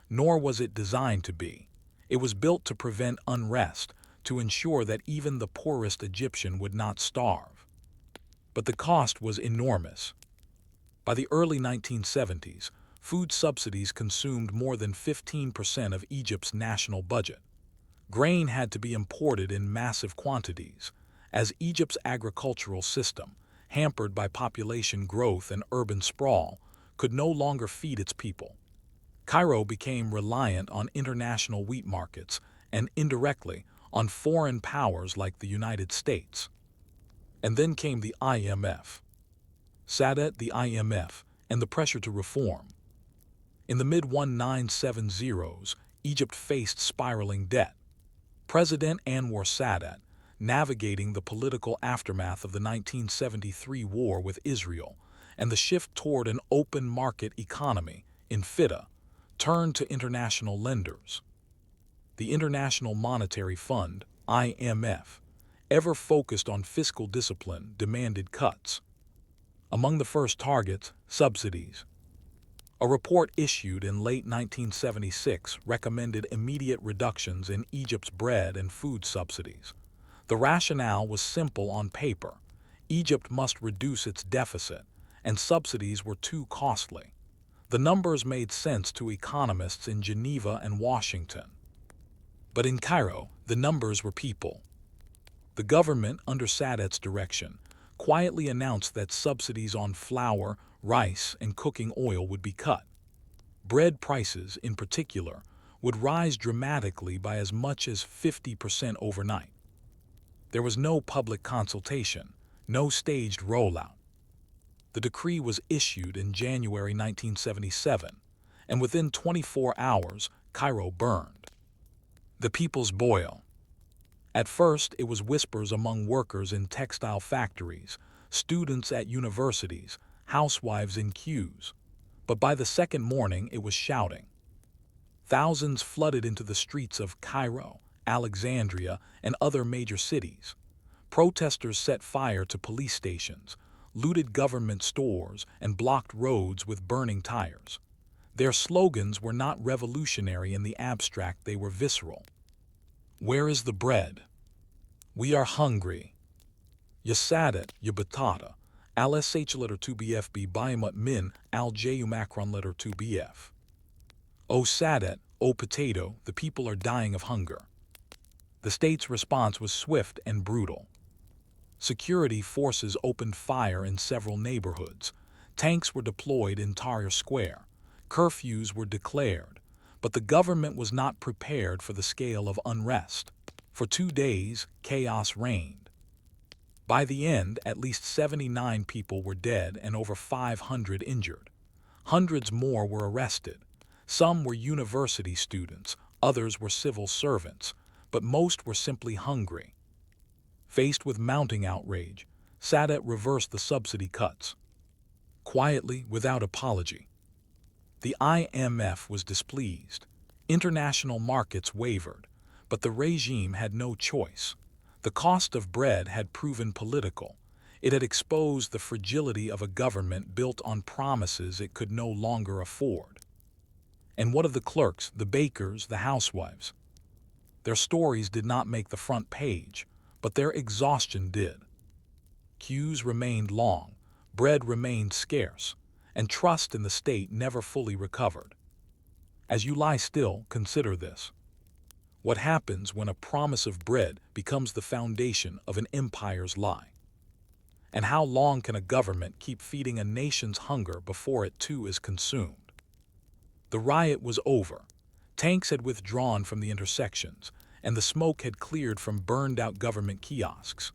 nor was it designed to be. It was built to prevent unrest, to ensure that even the poorest Egyptian would not starve. But the cost was enormous. By the early 1970s, food subsidies consumed more than 15% of Egypt's national budget. Grain had to be imported in massive quantities, as Egypt's agricultural system, hampered by population growth and urban sprawl, could no longer feed its people. Cairo became reliant on international wheat markets and, indirectly, on foreign powers like the United States. And then came the IMF. Sadat, the IMF, and the pressure to reform. In the mid-1970s, Egypt faced spiraling debt. President Anwar Sadat, navigating the political aftermath of the 1973 war with Israel and the shift toward an open market economy in FITA, turned to international lenders. The International Monetary Fund, IMF, ever focused on fiscal discipline, demanded cuts. Among the first targets, subsidies. A report issued in late 1976 recommended immediate reductions in Egypt's bread and food subsidies. The rationale was simple on paper: Egypt must reduce its deficit, and subsidies were too costly. The numbers made sense to economists in Geneva and Washington. But in Cairo, the numbers were people. The government, under Sadat's direction, quietly announced that subsidies on flour, rice, and cooking oil would be cut. Bread prices, in particular, would rise dramatically by as much as 50% overnight. There was no public consultation, no staged rollout. The decree was issued in January 1977, and within 24 hours, Cairo burned. The people's boil. At first, it was whispers among workers in textile factories, students at universities, housewives in queues. But by the second morning, it was shouting. Thousands flooded into the streets of Cairo, Alexandria, and other major cities. Protesters set fire to police stations, looted government stores, and blocked roads with burning tires. Their slogans were not revolutionary in the abstract, they were visceral. Where is the bread? We are hungry. Yasadat, Yabatata, Al-Sh letter 2bfb Bayamut min, Al-Ju Macron letter 2bf. O Sadat, O potato, the people are dying of hunger. The state's response was swift and brutal. Security forces opened fire in several neighborhoods. Tanks were deployed in Tahrir Square. Curfews were declared. But the government was not prepared for the scale of unrest. For 2 days, chaos reigned. By the end, at least 79 people were dead and over 500 injured. Hundreds more were arrested. Some were university students, others were civil servants, but most were simply hungry. Faced with mounting outrage, Sadat reversed the subsidy cuts. Quietly, without apology. The IMF was displeased. International markets wavered, but the regime had no choice. The cost of bread had proven political. It had exposed the fragility of a government built on promises it could no longer afford. And what of the clerks, the bakers, the housewives? Their stories did not make the front page, but their exhaustion did. Queues remained long, bread remained scarce, and trust in the state never fully recovered. As you lie still, consider this. What happens when a promise of bread becomes the foundation of an empire's lie? And how long can a government keep feeding a nation's hunger before it too is consumed? The riot was over. Tanks had withdrawn from the intersections, and the smoke had cleared from burned-out government kiosks.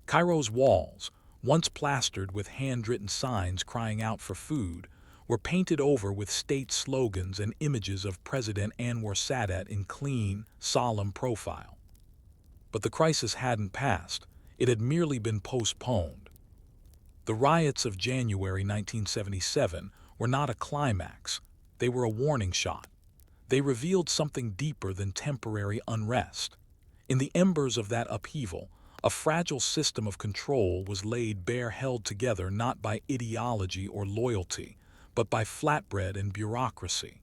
Cairo's walls, once plastered with handwritten signs crying out for food, were painted over with state slogans and images of President Anwar Sadat in clean, solemn profile. But the crisis hadn't passed. It had merely been postponed. The riots of January 1977 were not a climax. They were a warning shot. They revealed something deeper than temporary unrest. In the embers of that upheaval, a fragile system of control was laid bare, held together not by ideology or loyalty, but by flatbread and bureaucracy.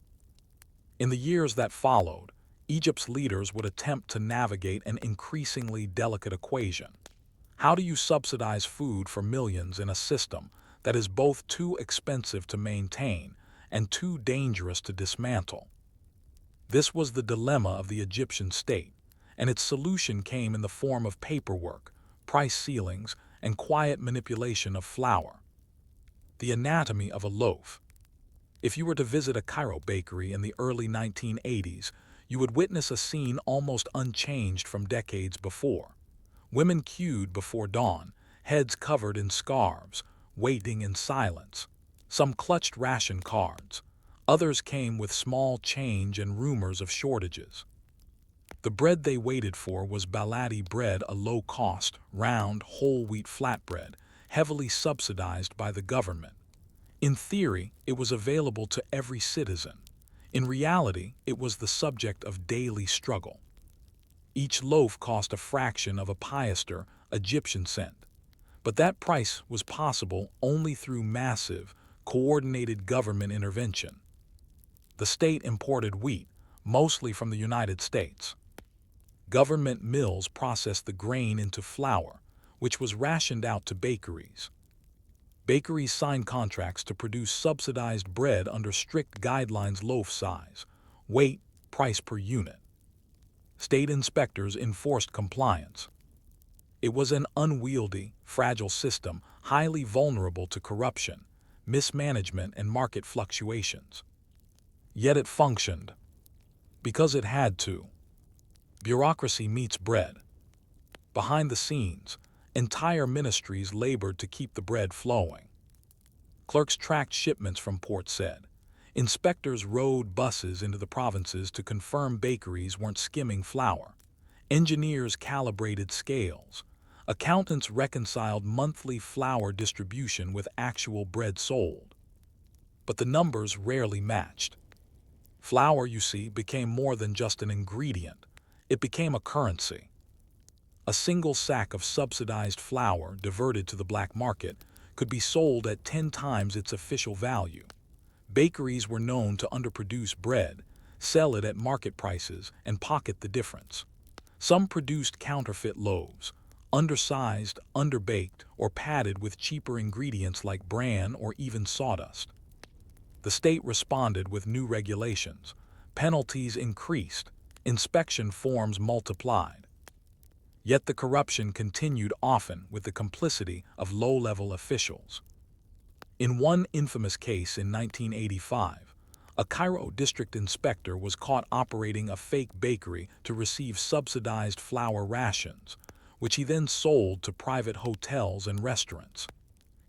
In the years that followed, Egypt's leaders would attempt to navigate an increasingly delicate equation. How do you subsidize food for millions in a system that is both too expensive to maintain and too dangerous to dismantle? This was the dilemma of the Egyptian state, and its solution came in the form of paperwork, price ceilings, and quiet manipulation of flour. The anatomy of a loaf. If you were to visit a Cairo bakery in the early 1980s, you would witness a scene almost unchanged from decades before. Women queued before dawn, heads covered in scarves, waiting in silence. Some clutched ration cards. Others came with small change and rumors of shortages. The bread they waited for was baladi bread, a low-cost, round, whole-wheat flatbread, heavily subsidized by the government. In theory, it was available to every citizen. In reality, it was the subject of daily struggle. Each loaf cost a fraction of a piaster, Egyptian cent. But that price was possible only through massive, coordinated government intervention. The state imported wheat, mostly from the United States. Government mills processed the grain into flour, which was rationed out to bakeries. Bakeries signed contracts to produce subsidized bread under strict guidelines: loaf size, weight, price per unit. State inspectors enforced compliance. It was an unwieldy, fragile system, highly vulnerable to corruption, mismanagement, and market fluctuations. Yet it functioned. Because it had to. Bureaucracy meets bread. Behind the scenes, entire ministries labored to keep the bread flowing. Clerks tracked shipments from Port Said. Inspectors rode buses into the provinces to confirm bakeries weren't skimming flour. Engineers calibrated scales. Accountants reconciled monthly flour distribution with actual bread sold. But the numbers rarely matched. Flour, you see, became more than just an ingredient. It became a currency. A single sack of subsidized flour diverted to the black market could be sold at 10 times its official value. Bakeries were known to underproduce bread, sell it at market prices, and pocket the difference. Some produced counterfeit loaves, undersized, underbaked, or padded with cheaper ingredients like bran or even sawdust. The state responded with new regulations. Penalties increased. Inspection forms multiplied. Yet the corruption continued, often with the complicity of low-level officials. In one infamous case in 1985, a Cairo district inspector was caught operating a fake bakery to receive subsidized flour rations, which he then sold to private hotels and restaurants.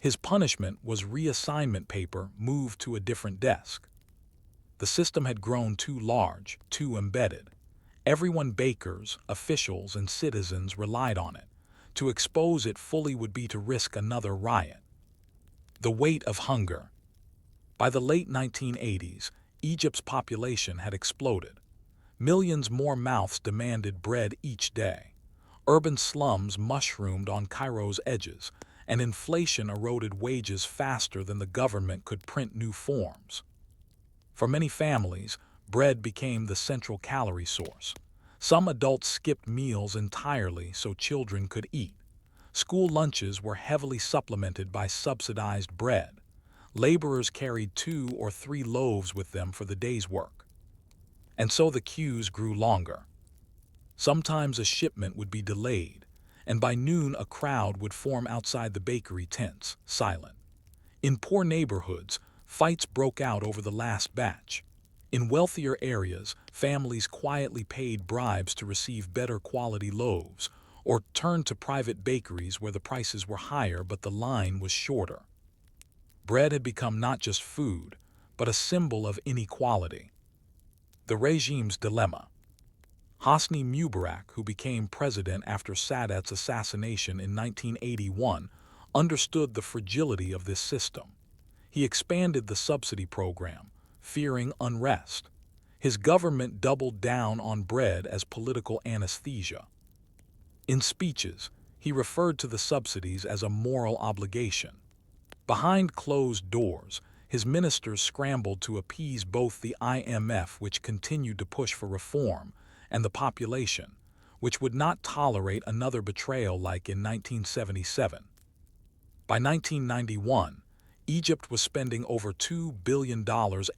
His punishment was reassignment paper moved to a different desk. The system had grown too large, too embedded. Everyone, bakers, officials, and citizens, relied on it. To expose it fully would be to risk another riot. The weight of hunger. By the late 1980s, Egypt's population had exploded. Millions more mouths demanded bread each day. Urban slums mushroomed on Cairo's edges, and inflation eroded wages faster than the government could print new forms. For many families, bread became the central calorie source. Some adults skipped meals entirely so children could eat. School lunches were heavily supplemented by subsidized bread. Laborers carried 2 or 3 loaves with them for the day's work. And so the queues grew longer. Sometimes a shipment would be delayed, and by noon a crowd would form outside the bakery tents, silent. In poor neighborhoods, fights broke out over the last batch. In wealthier areas, families quietly paid bribes to receive better quality loaves, or turned to private bakeries where the prices were higher but the line was shorter. Bread had become not just food, but a symbol of inequality. The regime's dilemma. Hosni Mubarak, who became president after Sadat's assassination in 1981, understood the fragility of this system. He expanded the subsidy program, fearing unrest. His government doubled down on bread as political anesthesia. In speeches, he referred to the subsidies as a moral obligation. Behind closed doors, his ministers scrambled to appease both the IMF, which continued to push for reform, and the population, which would not tolerate another betrayal like in 1977. By 1991, Egypt was spending over $2 billion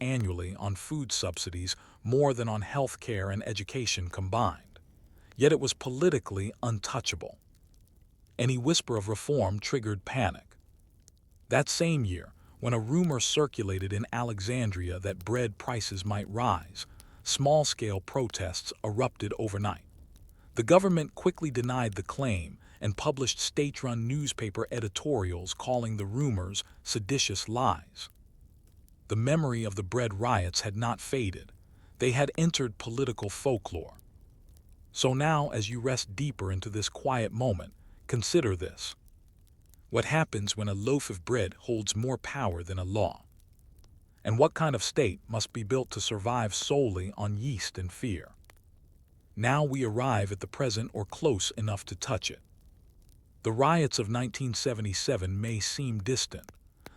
annually on food subsidies, more than on health care and education combined. Yet it was politically untouchable. Any whisper of reform triggered panic. That same year, when a rumor circulated in Alexandria that bread prices might rise, small-scale protests erupted overnight. The government quickly denied the claim and published state-run newspaper editorials calling the rumors seditious lies. The memory of the bread riots had not faded. They had entered political folklore. So now, as you rest deeper into this quiet moment, consider this. What happens when a loaf of bread holds more power than a law? And what kind of state must be built to survive solely on yeast and fear? Now we arrive at the present, or close enough to touch it. The riots of 1977 may seem distant.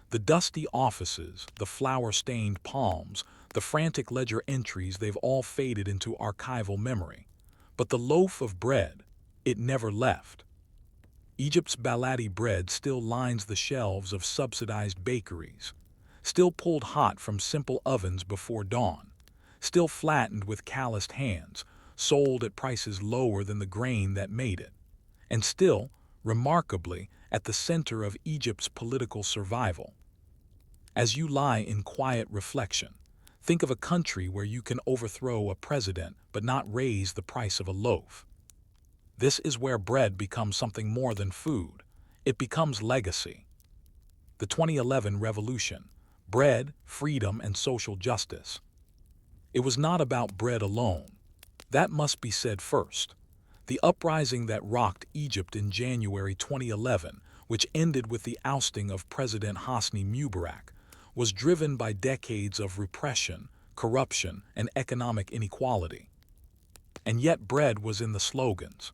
The dusty offices, the flour-stained palms, the frantic ledger entries, they've all faded into archival memory. But the loaf of bread, it never left. Egypt's baladi bread still lines the shelves of subsidized bakeries, still pulled hot from simple ovens before dawn, still flattened with calloused hands, sold at prices lower than the grain that made it, and still, remarkably, at the center of Egypt's political survival. As you lie in quiet reflection, think of a country where you can overthrow a president but not raise the price of a loaf. This is where bread becomes something more than food. It becomes legacy. The 2011 revolution, bread, freedom, and social justice. It was not about bread alone. That must be said first. The uprising that rocked Egypt in January 2011, which ended with the ousting of President Hosni Mubarak, was driven by decades of repression, corruption, and economic inequality. And yet bread was in the slogans.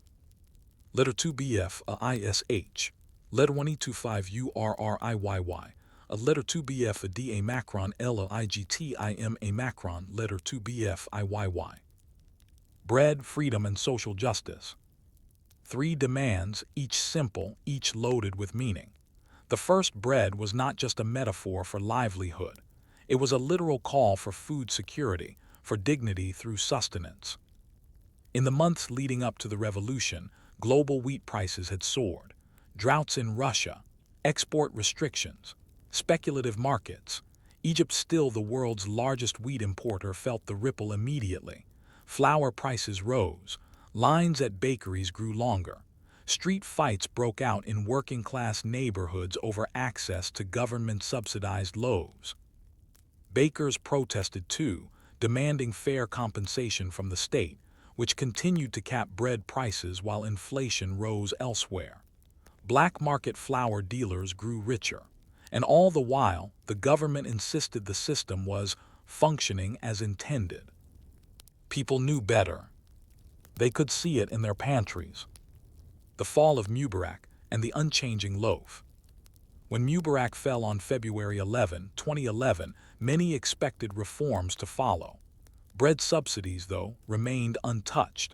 Letter 2 BF a ISH, letter 1E25 URRIYY, a letter 2 BF a DA Macron LIGTIM a Macron, letter 2 BF IYY. Bread, freedom, and social justice. 3 demands, each simple, each loaded with meaning. The first, bread, was not just a metaphor for livelihood. It was a literal call for food security, for dignity through sustenance. In the months leading up to the revolution, global wheat prices had soared. Droughts in Russia, export restrictions, speculative markets. Egypt, still the world's largest wheat importer, felt the ripple immediately. Flour prices rose. Lines at bakeries grew longer. Street fights broke out in working-class neighborhoods over access to government-subsidized loaves. Bakers protested too, demanding fair compensation from the state, which continued to cap bread prices while inflation rose elsewhere. Black market flour dealers grew richer, and all the while, the government insisted the system was functioning as intended. People knew better. They could see it in their pantries. The fall of Mubarak and the unchanging loaf. When Mubarak fell on February 11, 2011, many expected reforms to follow. Bread subsidies, though, remained untouched.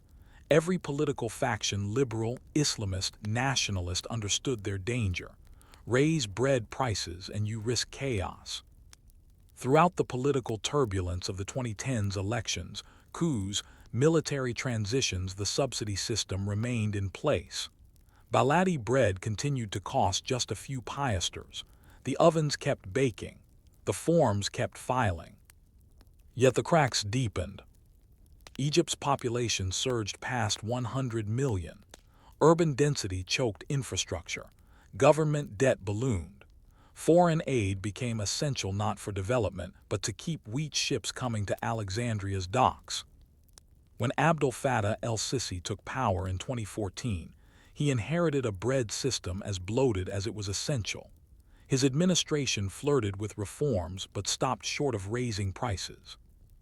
Every political faction, liberal, Islamist, nationalist, understood their danger. Raise bread prices and you risk chaos. Throughout the political turbulence of the 2010s elections, coups, military transitions, the subsidy system remained in place. Baladi bread continued to cost just a few piasters. The ovens kept baking. The forms kept filing. Yet the cracks deepened. Egypt's population surged past 100 million. Urban density choked infrastructure. Government debt ballooned. Foreign aid became essential not for development, but to keep wheat ships coming to Alexandria's docks. When Abdel Fattah el-Sisi took power in 2014, he inherited a bread system as bloated as it was essential. His administration flirted with reforms but stopped short of raising prices.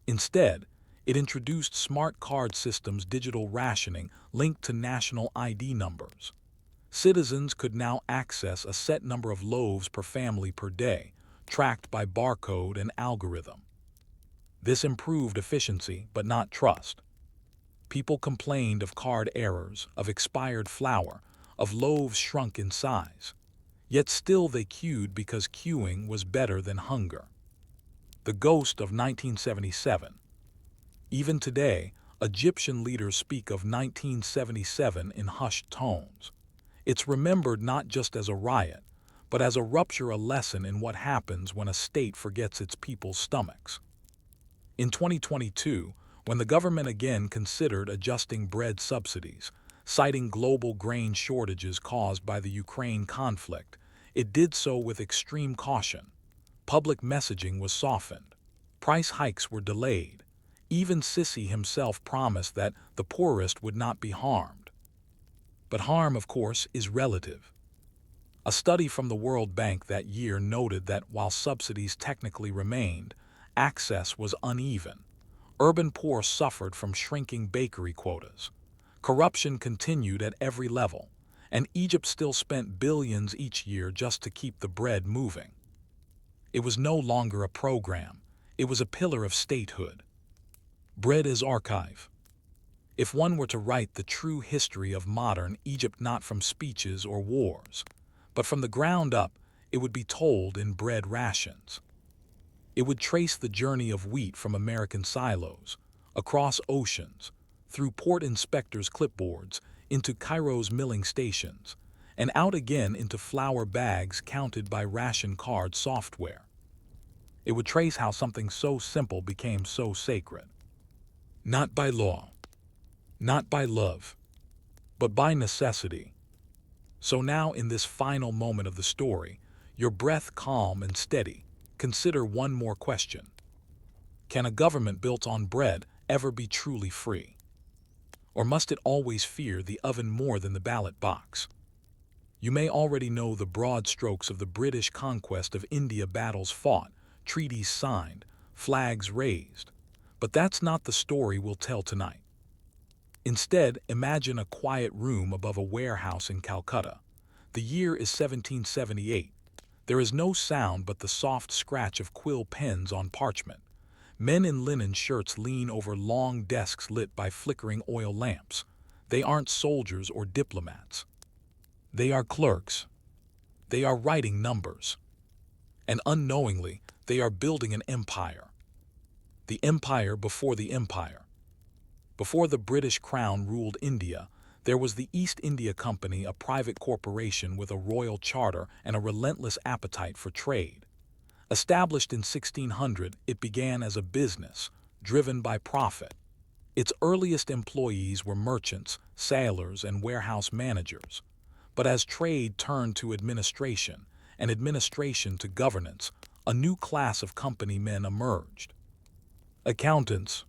Instead, it introduced smart card systems, digital rationing linked to national ID numbers. Citizens could now access a set number of loaves per family per day, tracked by barcode and algorithm. This improved efficiency but not trust. People complained of card errors, of expired flour, of loaves shrunk in size. Yet still they queued because queuing was better than hunger. The ghost of 1977. Even today, Egyptian leaders speak of 1977 in hushed tones. It's remembered not just as a riot, but as a rupture, a lesson in what happens when a state forgets its people's stomachs. In 2022, when the government again considered adjusting bread subsidies, citing global grain shortages caused by the Ukraine conflict, it did so with extreme caution. Public messaging was softened. Price hikes were delayed. Even Sisi himself promised that the poorest would not be harmed. But harm, of course, is relative. A study from the World Bank that year noted that while subsidies technically remained, access was uneven. Urban poor suffered from shrinking bakery quotas. Corruption continued at every level, and Egypt still spent billions each year just to keep the bread moving. It was no longer a program. It was a pillar of statehood. Bread is archive. If one were to write the true history of modern Egypt not from speeches or wars, but from the ground up, it would be told in bread rations. It would trace the journey of wheat from American silos, across oceans, through port inspectors' clipboards, into Cairo's milling stations, and out again into flour bags counted by ration card software. It would trace how something so simple became so sacred. Not by law, not by love, but by necessity. So now, in this final moment of the story, your breath calm and steady, consider one more question. Can a government built on bread ever be truly free? Or must it always fear the oven more than the ballot box? You may already know the broad strokes of the British conquest of India: battles fought, treaties signed, flags raised. But that's not the story we'll tell tonight. Instead, imagine a quiet room above a warehouse in Calcutta. The year is 1778. There is no sound but the soft scratch of quill pens on parchment. Men in linen shirts lean over long desks lit by flickering oil lamps. They aren't soldiers or diplomats. They are clerks. They are writing numbers. And unknowingly, they are building an empire. The empire before the empire. Before the British Crown ruled India, there was the East India Company, a private corporation with a royal charter and a relentless appetite for trade. Established in 1600, it began as a business, driven by profit. Its earliest employees were merchants, sailors, and warehouse managers. But as trade turned to administration, and administration to governance, a new class of company men emerged. Accountants.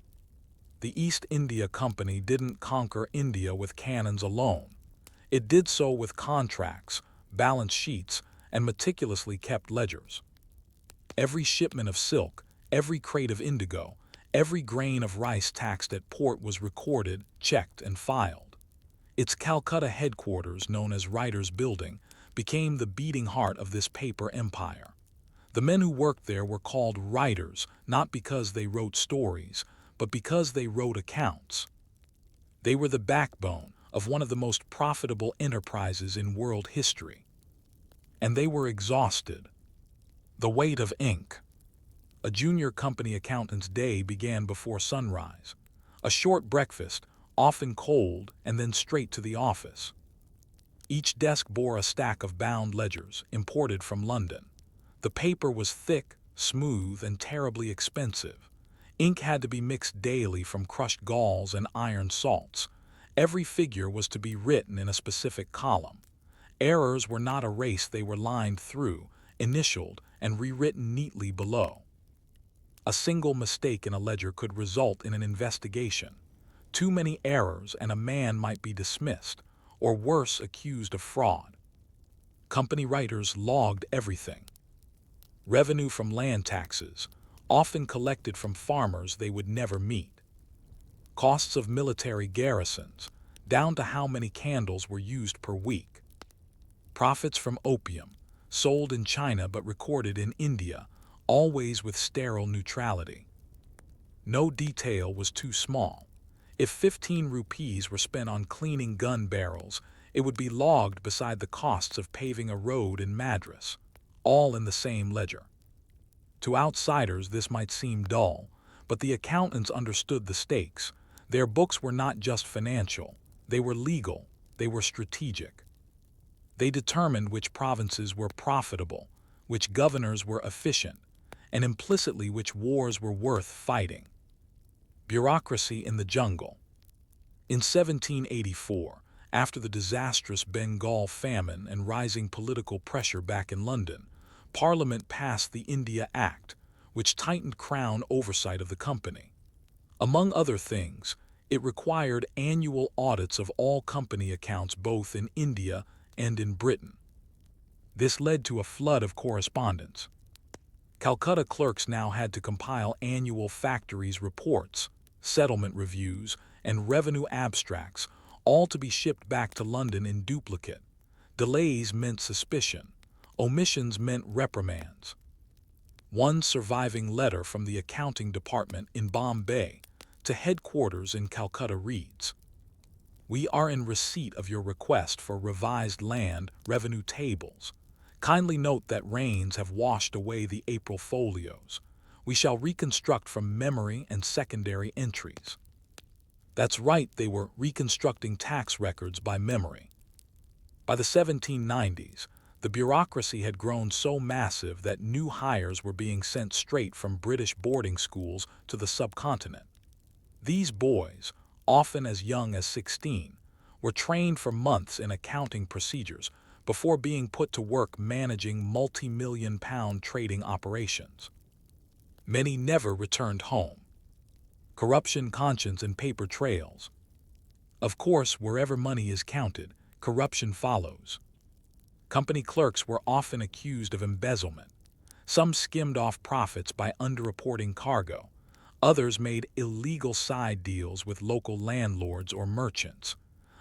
The East India Company didn't conquer India with cannons alone. It did so with contracts, balance sheets, and meticulously kept ledgers. Every shipment of silk, every crate of indigo, every grain of rice taxed at port was recorded, checked, and filed. Its Calcutta headquarters, known as Writers' Building, became the beating heart of this paper empire. The men who worked there were called writers, not because they wrote stories, but because they wrote accounts. They were the backbone of one of the most profitable enterprises in world history. And they were exhausted. The weight of ink. A junior company accountant's day began before sunrise. A short breakfast, often cold, and then straight to the office. Each desk bore a stack of bound ledgers, imported from London. The paper was thick, smooth, and terribly expensive. Ink had to be mixed daily from crushed galls and iron salts. Every figure was to be written in a specific column. Errors were not erased, they were lined through, initialed, and rewritten neatly below. A single mistake in a ledger could result in an investigation. Too many errors and a man might be dismissed, or worse, accused of fraud. Company writers logged everything. Revenue from land taxes, often collected from farmers they would never meet. Costs of military garrisons, down to how many candles were used per week. Profits from opium, sold in China but recorded in India, always with sterile neutrality. No detail was too small. If 15 rupees were spent on cleaning gun barrels, it would be logged beside the costs of paving a road in Madras, all in the same ledger. To outsiders this might seem dull, but the accountants understood the stakes. Their books were not just financial, they were legal, they were strategic. They determined which provinces were profitable, which governors were efficient, and implicitly which wars were worth fighting. Bureaucracy in the jungle. In 1784, after the disastrous Bengal famine and rising political pressure back in London, Parliament passed the India Act, which tightened Crown oversight of the company. Among other things, it required annual audits of all company accounts both in India and in Britain. This led to a flood of correspondence. Calcutta clerks now had to compile annual factories reports, settlement reviews, and revenue abstracts, all to be shipped back to London in duplicate. Delays meant suspicion. Omissions meant reprimands. One surviving letter from the accounting department in Bombay to headquarters in Calcutta reads, "We are in receipt of your request for revised land revenue tables. Kindly note that rains have washed away the April folios. We shall reconstruct from memory and secondary entries." That's right, they were reconstructing tax records by memory. By the 1790s, the bureaucracy had grown so massive that new hires were being sent straight from British boarding schools to the subcontinent. These boys, often as young as 16, were trained for months in accounting procedures before being put to work managing multi-million-pound trading operations. Many never returned home. Corruption, conscience, and paper trails. Of course, wherever money is counted, corruption follows. Company clerks were often accused of embezzlement. Some skimmed off profits by underreporting cargo. Others made illegal side deals with local landlords or merchants.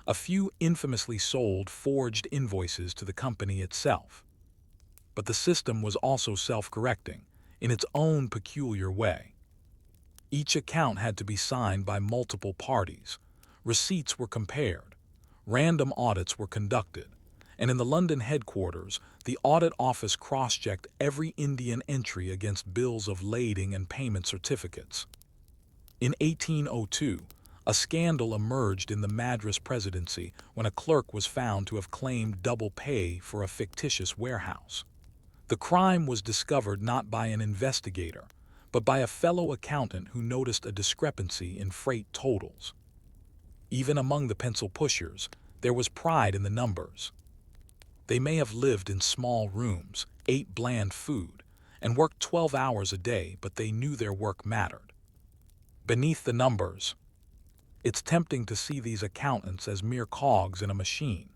A few infamously sold forged invoices to the company itself. But the system was also self-correcting, in its own peculiar way. Each account had to be signed by multiple parties. Receipts were compared. Random audits were conducted. And in the London headquarters, the audit office cross-checked every Indian entry against bills of lading and payment certificates. In 1802, a scandal emerged in the Madras presidency when a clerk was found to have claimed double pay for a fictitious warehouse. The crime was discovered not by an investigator, but by a fellow accountant who noticed a discrepancy in freight totals. Even among the pencil pushers, there was pride in the numbers. They may have lived in small rooms, ate bland food, and worked 12 hours a day, but they knew their work mattered. Beneath the numbers, it's tempting to see these accountants as mere cogs in a machine,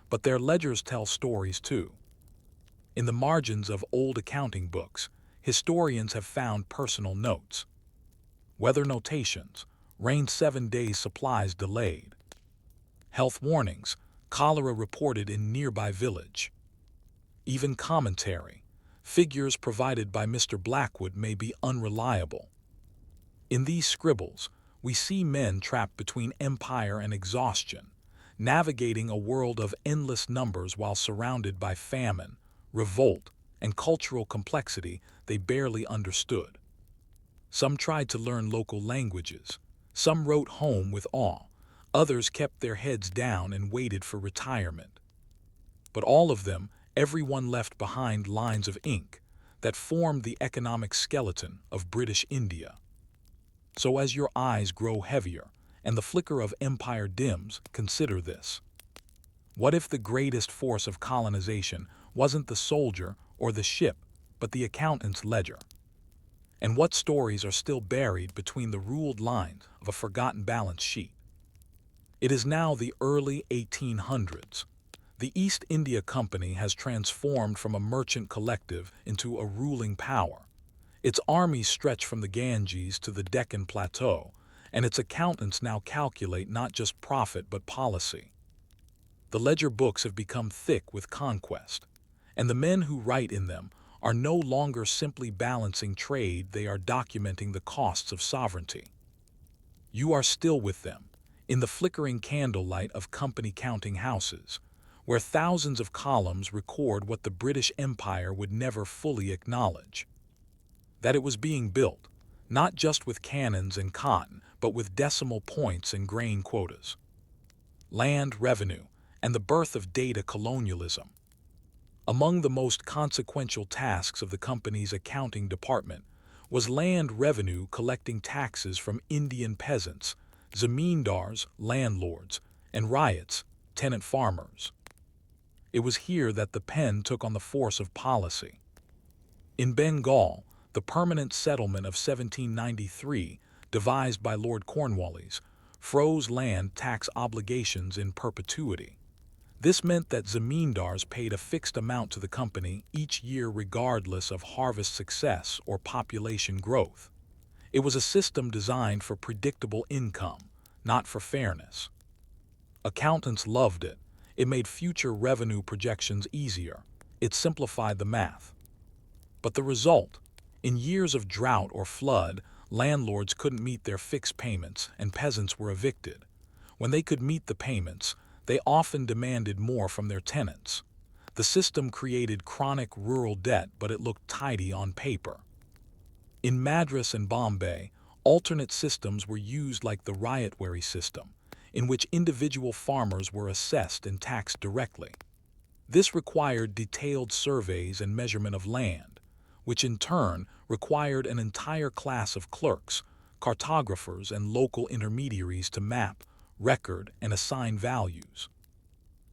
but their ledgers tell stories too. In the margins of old accounting books, historians have found personal notes. Weather notations, rain 7 days supplies delayed. Health warnings, cholera reported in nearby village. Even commentary, figures provided by Mr. Blackwood may be unreliable. In these scribbles, we see men trapped between empire and exhaustion, navigating a world of endless numbers while surrounded by famine, revolt, and cultural complexity they barely understood. Some tried to learn local languages, some wrote home with awe, others kept their heads down and waited for retirement. But all of them, everyone left behind lines of ink that formed the economic skeleton of British India. So as your eyes grow heavier and the flicker of empire dims, consider this. What if the greatest force of colonization wasn't the soldier or the ship, but the accountant's ledger? And what stories are still buried between the ruled lines of a forgotten balance sheet? It is now the early 1800s. The East India Company has transformed from a merchant collective into a ruling power. Its armies stretch from the Ganges to the Deccan Plateau, and its accountants now calculate not just profit but policy. The ledger books have become thick with conquest, and the men who write in them are no longer simply balancing trade, they are documenting the costs of sovereignty. You are still with them, in the flickering candlelight of company counting houses, where thousands of columns record what the British Empire would never fully acknowledge. That it was being built, not just with cannons and cotton, but with decimal points and grain quotas. Land revenue, and the birth of data colonialism. Among the most consequential tasks of the company's accounting department was land revenue, collecting taxes from Indian peasants, zamindars, landlords, and ryots, tenant farmers. It was here that the pen took on the force of policy. In Bengal, the Permanent Settlement of 1793, devised by Lord Cornwallis, froze land tax obligations in perpetuity. This meant that zamindars paid a fixed amount to the company each year regardless of harvest success or population growth. It was a system designed for predictable income, not for fairness. Accountants loved it. It made future revenue projections easier. It simplified the math. But the result? In years of drought or flood, landlords couldn't meet their fixed payments and peasants were evicted. When they could meet the payments, they often demanded more from their tenants. The system created chronic rural debt, but it looked tidy on paper. In Madras and Bombay, alternate systems were used like the Ryotwary system, in which individual farmers were assessed and taxed directly. This required detailed surveys and measurement of land, which in turn required an entire class of clerks, cartographers, and local intermediaries to map, record, and assign values.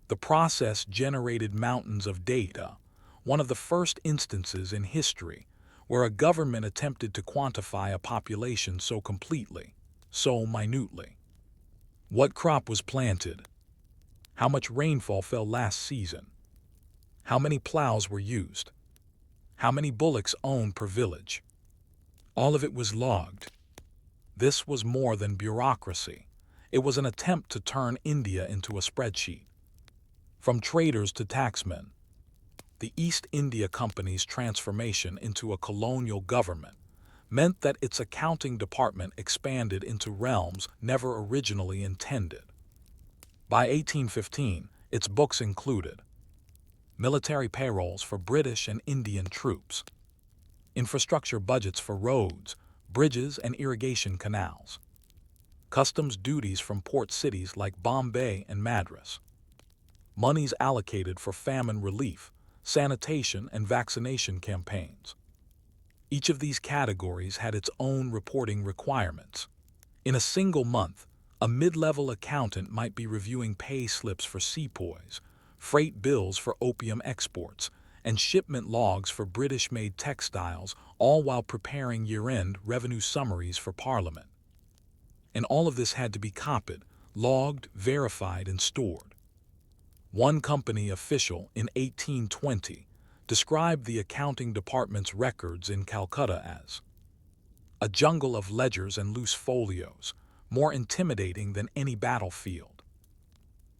The process generated mountains of data, one of the first instances in history where a government attempted to quantify a population so completely, so minutely. What crop was planted? How much rainfall fell last season? How many plows were used? How many bullocks owned per village? All of it was logged. This was more than bureaucracy. It was an attempt to turn India into a spreadsheet. From traders to taxmen, the East India Company's transformation into a colonial government meant that its accounting department expanded into realms never originally intended. By 1815, its books included military payrolls for British and Indian troops, infrastructure budgets for roads, bridges, and irrigation canals, customs duties from port cities like Bombay and Madras, monies allocated for famine relief, sanitation, and vaccination campaigns, Each of these categories had its own reporting requirements. In a single month, a mid-level accountant might be reviewing pay slips for sepoys, freight bills for opium exports, and shipment logs for British-made textiles, all while preparing year-end revenue summaries for Parliament. And all of this had to be copied, logged, verified, and stored. One company official in 1820 described the accounting department's records in Calcutta as a jungle of ledgers and loose folios, more intimidating than any battlefield.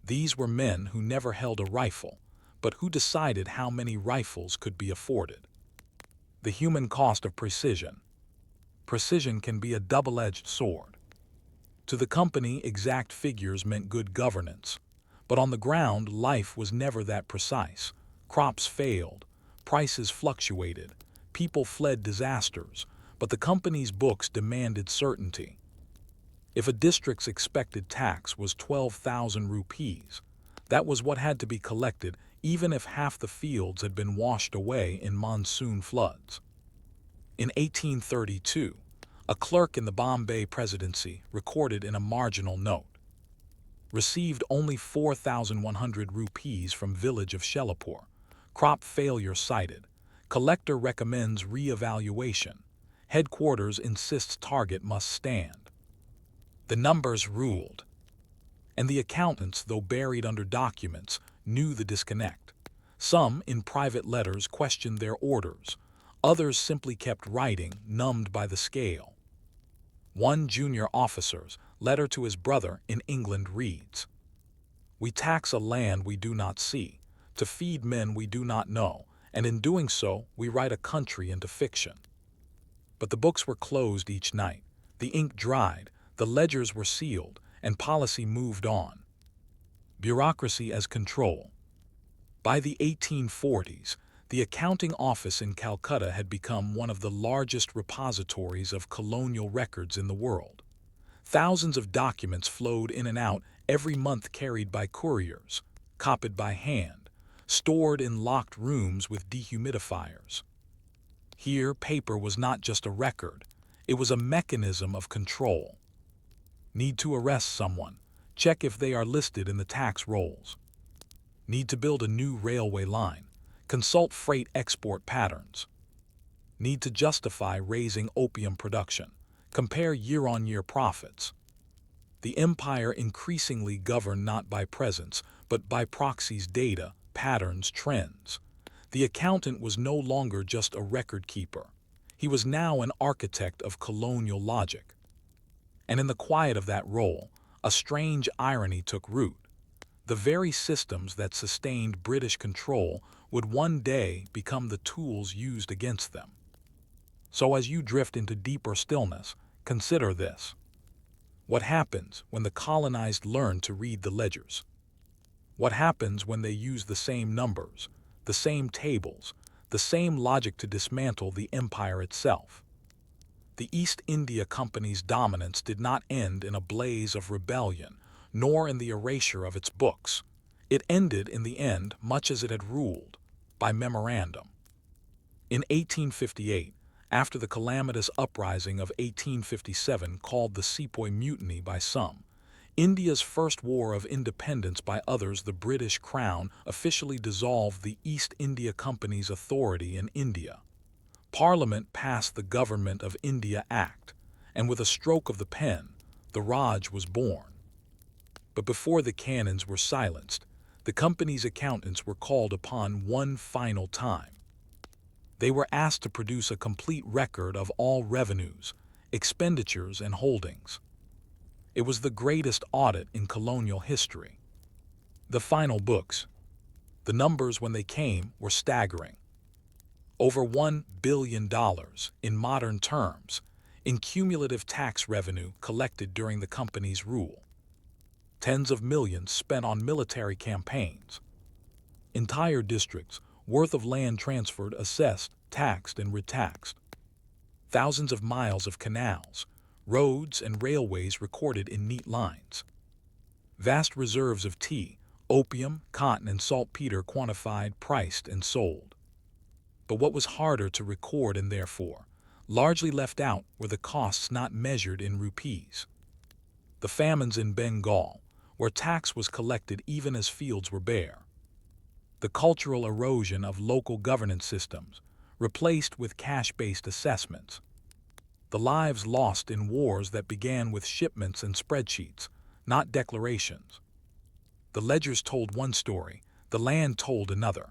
These were men who never held a rifle, but who decided how many rifles could be afforded. The human cost of precision. Precision can be a double-edged sword. To the company, exact figures meant good governance, but on the ground, life was never that precise. Crops failed, prices fluctuated, people fled disasters, but the company's books demanded certainty. If a district's expected tax was 12,000 rupees, that was what had to be collected, even if half the fields had been washed away in monsoon floods. In 1832, a clerk in the Bombay Presidency recorded in a marginal note, received only 4,100 rupees from village of Shelapur. Crop failure cited. Collector recommends re-evaluation. Headquarters insists target must stand. The numbers ruled. And the accountants, though buried under documents, knew the disconnect. Some, in private letters, questioned their orders. Others simply kept writing, numbed by the scale. One junior officer's letter to his brother in England reads, "We tax a land we do not see, to feed men we do not know, and in doing so we write a country into fiction." But the books were closed each night, the ink dried, the ledgers were sealed, and policy moved on. Bureaucracy as control. By the 1840s, the accounting office in Calcutta had become one of the largest repositories of colonial records in the world. Thousands of documents flowed in and out every month, carried by couriers, copied by hand, stored in locked rooms with dehumidifiers. Here, paper was not just a record, it was a mechanism of control. Need to arrest someone, check if they are listed in the tax rolls. Need to build a new railway line, consult freight export patterns. Need to justify raising opium production, compare year-on-year profits. The empire increasingly governed not by presence, but by proxies, data, patterns, trends. The accountant was no longer just a record keeper. He was now an architect of colonial logic. And in the quiet of that role, a strange irony took root. The very systems that sustained British control would one day become the tools used against them. So as you drift into deeper stillness, consider this. What happens when the colonized learn to read the ledgers? What happens when they use the same numbers, the same tables, the same logic to dismantle the empire itself? The East India Company's dominance did not end in a blaze of rebellion, nor in the erasure of its books. It ended in the end, much as it had ruled, by memorandum. In 1858, after the calamitous uprising of 1857 called the Sepoy Mutiny by some, India's first war of independence by others, the British Crown officially dissolved the East India Company's authority in India. Parliament passed the Government of India Act, and with a stroke of the pen, the Raj was born. But before the cannons were silenced, the company's accountants were called upon one final time. They were asked to produce a complete record of all revenues, expenditures, and holdings. It was the greatest audit in colonial history. The final books, the numbers when they came, were staggering. Over $1 billion in modern terms in cumulative tax revenue collected during the company's rule. Tens of millions spent on military campaigns. Entire districts worth of land transferred, assessed, taxed, and retaxed. Thousands of miles of canals, roads, and railways recorded in neat lines. Vast reserves of tea, opium, cotton, and saltpeter quantified, priced, and sold. But what was harder to record, and therefore Largely left out were the costs not measured in rupees. The famines in Bengal, where tax was collected even as fields were bare. The cultural erosion of local governance systems, replaced with cash-based assessments. The lives lost in wars that began with shipments and spreadsheets, not declarations. The ledgers told one story, the land told another.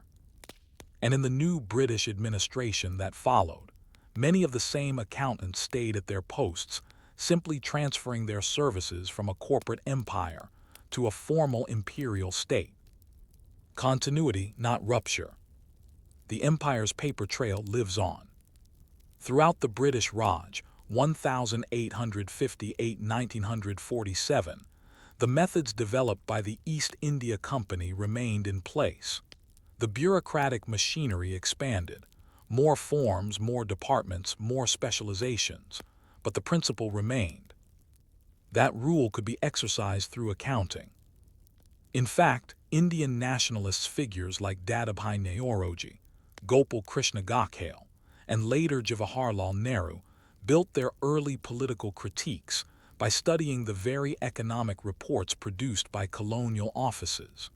And in the new British administration that followed, many of the same accountants stayed at their posts, simply transferring their services from a corporate empire to a formal imperial state. Continuity, not rupture. The empire's paper trail lives on. Throughout the British Raj, 1858–1947, the methods developed by the East India Company remained in place. The bureaucratic machinery expanded. More forms, more departments, more specializations. But the principle remained. That rule could be exercised through accounting. In fact, Indian nationalist figures like Dadabhai Naoroji, Gopal Krishna Gokhale, and later Jawaharlal Nehru built their early political critiques by studying the very economic reports produced by colonial offices.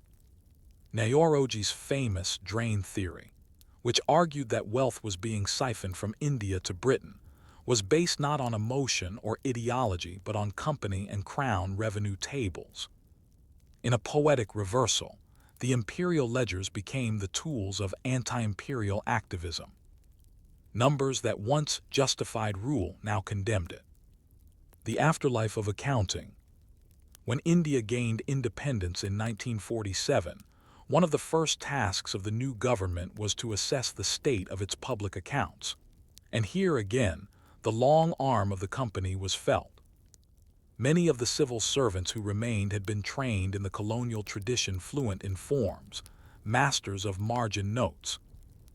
Naoroji's famous drain theory, which argued that wealth was being siphoned from India to Britain, was based not on emotion or ideology but on company and crown revenue tables. In a poetic reversal, the imperial ledgers became the tools of anti-imperial activism. Numbers that once justified rule now condemned it. The afterlife of accounting. When India gained independence in 1947, one of the first tasks of the new government was to assess the state of its public accounts. And here again, the long arm of the company was felt. Many of the civil servants who remained had been trained in the colonial tradition, fluent in forms, masters of margin notes.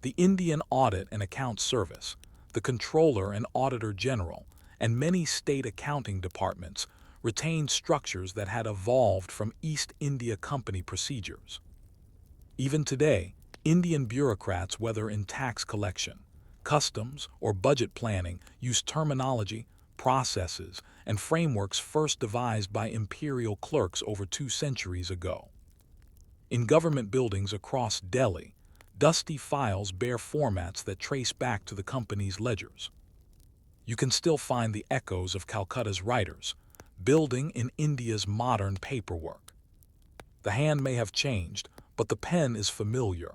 The Indian Audit and Account Service, the Controller and Auditor General, and many state accounting departments retained structures that had evolved from East India Company procedures. Even today, Indian bureaucrats, whether in tax collection, customs, or budget planning, use terminology, processes, and frameworks first devised by imperial clerks over 2 centuries ago. In government buildings across Delhi, dusty files bear formats that trace back to the company's ledgers. You can still find the echoes of Calcutta's writers, building in India's modern paperwork. The hand may have changed, but the pen is familiar.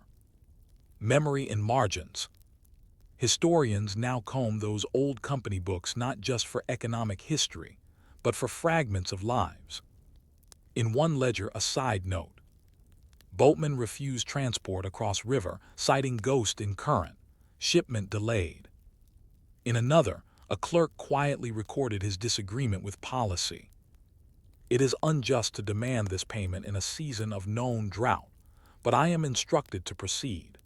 Memory in margins. Historians now comb those old company books not just for economic history, but for fragments of lives. In one ledger, a side note. Boatman refused transport across river, citing ghost in current. Shipment delayed. In another, a clerk quietly recorded his disagreement with policy. It is unjust to demand this payment in a season of known drought, but I am instructed to proceed.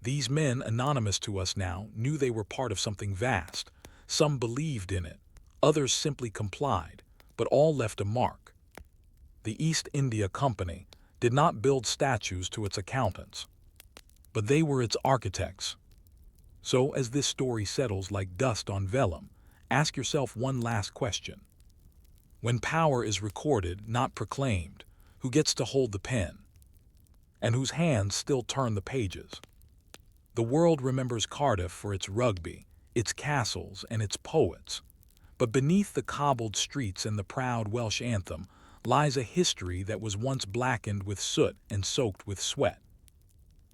These men, anonymous to us now, knew they were part of something vast. Some believed in it, others simply complied, but all left a mark. The East India Company did not build statues to its accountants, but they were its architects. So, as this story settles like dust on vellum, ask yourself one last question. When power is recorded, not proclaimed, who gets to hold the pen? And whose hands still turn the pages? The world remembers Cardiff for its rugby, its castles, and its poets. But beneath the cobbled streets and the proud Welsh anthem lies a history that was once blackened with soot and soaked with sweat.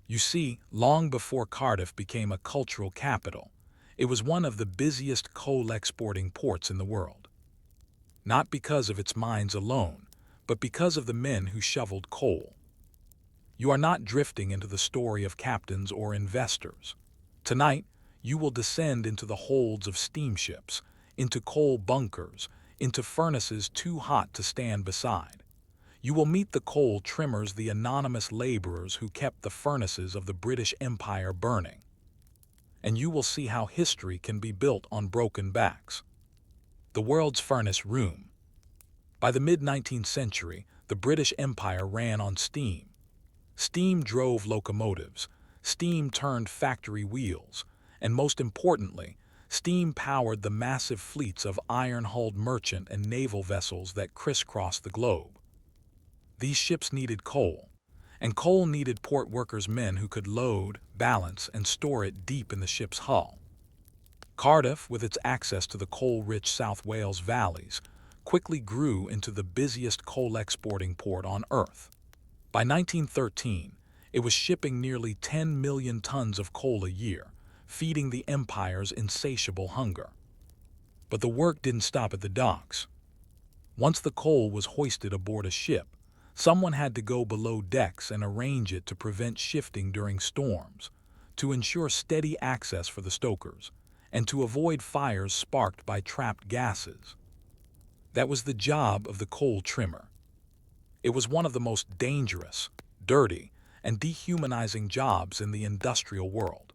You see, long before Cardiff became a cultural capital, it was one of the busiest coal-exporting ports in the world. Not because of its mines alone, but because of the men who shoveled coal. You are not drifting into the story of captains or investors. Tonight, you will descend into the holds of steamships, into coal bunkers, into furnaces too hot to stand beside. You will meet the coal trimmers, the anonymous laborers who kept the furnaces of the British Empire burning. And you will see how history can be built on broken backs. The world's furnace room. By the mid-19th century, the British Empire ran on steam. Steam drove locomotives, steam turned factory wheels, and most importantly, Steam powered the massive fleets of iron-hulled merchant and naval vessels that crisscrossed the globe. These ships needed coal, and coal needed port workers, men who could load, balance, and store it deep in the ship's hull. Cardiff, with its access to the coal-rich South Wales valleys, quickly grew into the busiest coal-exporting port on Earth. By 1913, it was shipping nearly 10 million tons of coal a year, feeding the empire's insatiable hunger. But the work didn't stop at the docks. Once the coal was hoisted aboard a ship, someone had to go below decks and arrange it to prevent shifting during storms, to ensure steady access for the stokers, and to avoid fires sparked by trapped gases. That was the job of the coal trimmer. It was one of the most dangerous, dirty, and dehumanizing jobs in the industrial world.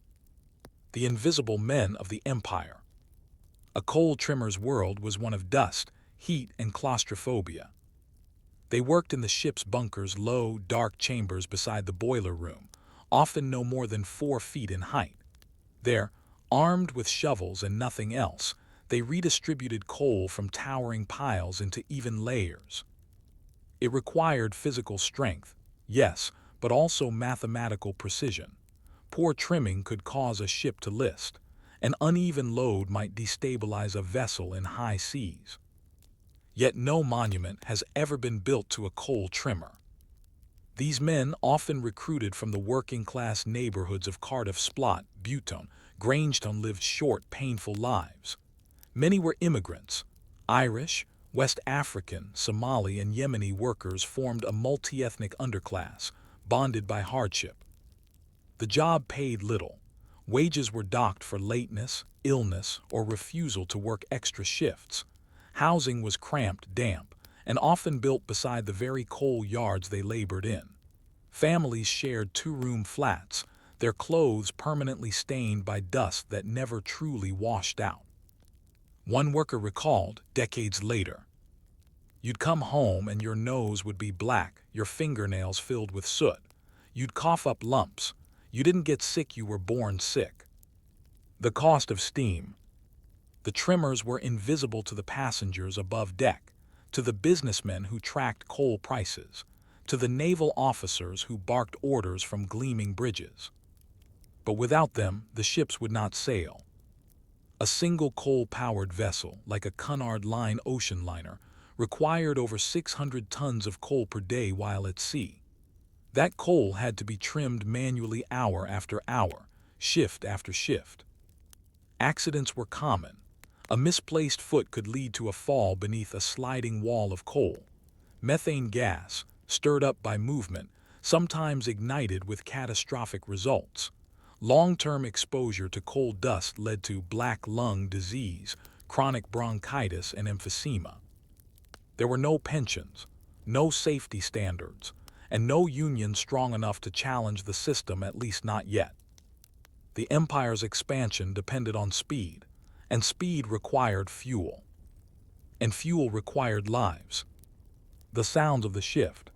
The invisible men of the empire. A coal trimmer's world was one of dust, heat, and claustrophobia. They worked in the ship's bunkers, low, dark chambers beside the boiler room, often no more than 4 feet in height. There, armed with shovels and nothing else, they redistributed coal from towering piles into even layers. It required physical strength, yes, but also mathematical precision. Poor trimming could cause a ship to list. An uneven load might destabilize a vessel in high seas. Yet no monument has ever been built to a coal trimmer. These men, often recruited from the working-class neighborhoods of Cardiff, Splot, Butone, Grangetown, lived short, painful lives. Many were immigrants. Irish, West African, Somali, and Yemeni workers formed a multi-ethnic underclass, bonded by hardship. The job paid little. Wages were docked for lateness, illness, or refusal to work extra shifts. Housing was cramped, damp, and often built beside the very coal yards they labored in. Families shared 2-room flats, their clothes permanently stained by dust that never truly washed out. One worker recalled, decades later, "You'd come home and your nose would be black, your fingernails filled with soot. You'd cough up lumps. You didn't get sick, you were born sick." The cost of steam. The trimmers were invisible to the passengers above deck, to the businessmen who tracked coal prices, to the naval officers who barked orders from gleaming bridges. But without them, the ships would not sail. A single coal-powered vessel, like a Cunard Line ocean liner, required over 600 tons of coal per day while at sea. That coal had to be trimmed manually hour after hour, shift after shift. Accidents were common. A misplaced foot could lead to a fall beneath a sliding wall of coal. Methane gas, stirred up by movement, sometimes ignited with catastrophic results. Long-term exposure to coal dust led to black lung disease, chronic bronchitis, and emphysema. There were no pensions, no safety standards, and no union strong enough to challenge the system, at least not yet. The empire's expansion depended on speed, and speed required fuel. And fuel required lives. The sounds of the shift.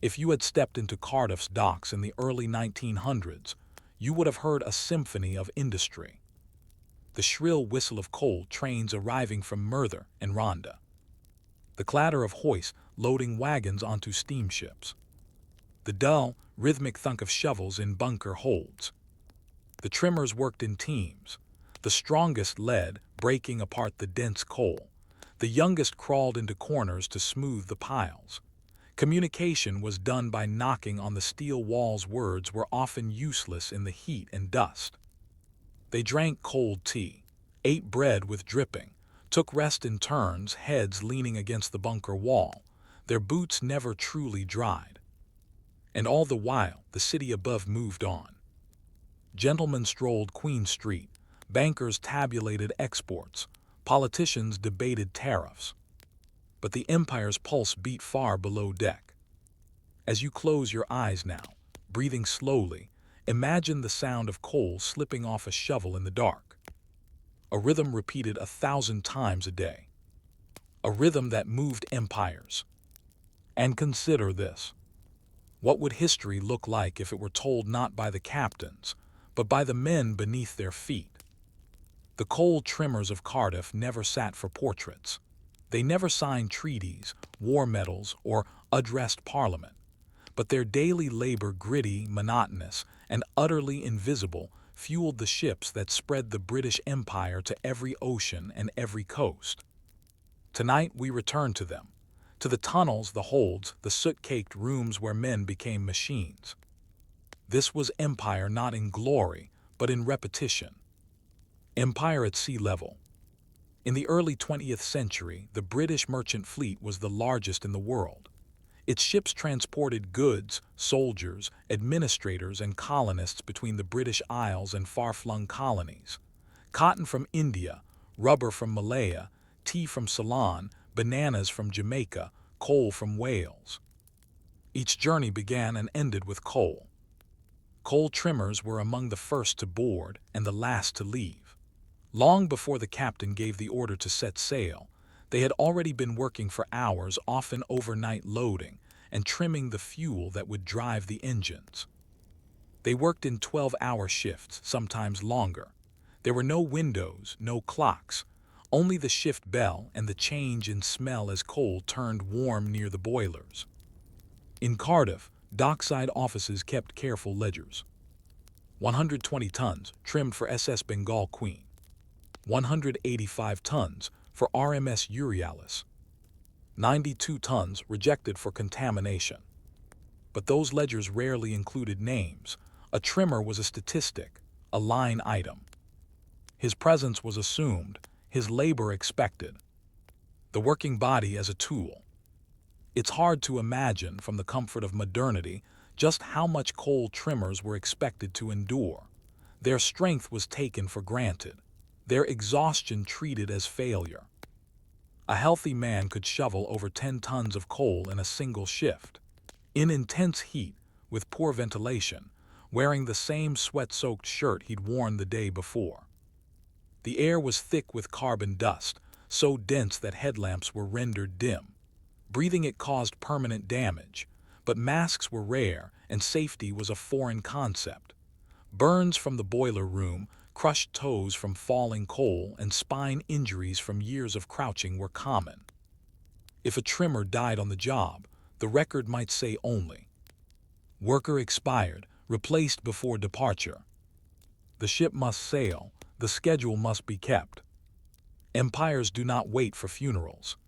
If you had stepped into Cardiff's docks in the early 1900s, you would have heard a symphony of industry. The shrill whistle of coal trains arriving from Merthyr and Rhondda. The clatter of hoists loading wagons onto steamships. The dull, rhythmic thunk of shovels in bunker holds. The trimmers worked in teams. The strongest led, breaking apart the dense coal. The youngest crawled into corners to smooth the piles. Communication was done by knocking on the steel walls. Words were often useless in the heat and dust. They drank cold tea, ate bread with dripping, took rest in turns, heads leaning against the bunker wall. Their boots never truly dried. And all the while, the city above moved on. Gentlemen strolled Queen Street, bankers tabulated exports, politicians debated tariffs. But the empire's pulse beat far below deck. As you close your eyes now, breathing slowly, imagine the sound of coal slipping off a shovel in the dark. A rhythm repeated 1,000 times a day. A rhythm that moved empires. And consider this. What would history look like if it were told not by the captains, but by the men beneath their feet? The coal trimmers of Cardiff never sat for portraits. They never signed treaties, war medals, or addressed Parliament. But their daily labor, gritty, monotonous, and utterly invisible, fueled the ships that spread the British Empire to every ocean and every coast. Tonight we return to them, to the tunnels, the holds, the soot-caked rooms where men became machines. This was empire not in glory, but in repetition. Empire at sea level. In the early 20th century, the British merchant fleet was the largest in the world. Its ships transported goods, soldiers, administrators, and colonists between the British Isles and far-flung colonies. Cotton from India, rubber from Malaya, tea from Ceylon, bananas from Jamaica, coal from Wales. Each journey began and ended with coal. Coal trimmers were among the first to board and the last to leave. Long before the captain gave the order to set sail, they had already been working for hours, often overnight, loading and trimming the fuel that would drive the engines. They worked in 12-hour shifts, sometimes longer. There were no windows, no clocks, only the shift bell and the change in smell as coal turned warm near the boilers. In Cardiff, dockside offices kept careful ledgers. 120 tons, trimmed for SS Bengal Queen. 185 tons, for RMS Euryalus. 92 tons, rejected for contamination. But those ledgers rarely included names. A trimmer was a statistic, a line item. His presence was assumed, his labor expected. The working body as a tool. It's hard to imagine, from the comfort of modernity, just how much coal trimmers were expected to endure. Their strength was taken for granted, their exhaustion treated as failure. A healthy man could shovel over 10 tons of coal in a single shift. In intense heat, with poor ventilation, wearing the same sweat-soaked shirt he'd worn the day before. The air was thick with carbon dust, so dense that headlamps were rendered dim. Breathing it caused permanent damage, but masks were rare and safety was a foreign concept. Burns from the boiler room, crushed toes from falling coal, and spine injuries from years of crouching were common. If a trimmer died on the job, the record might say only, "Worker expired, replaced before departure." The ship must sail, the schedule must be kept. Empires do not wait for funerals.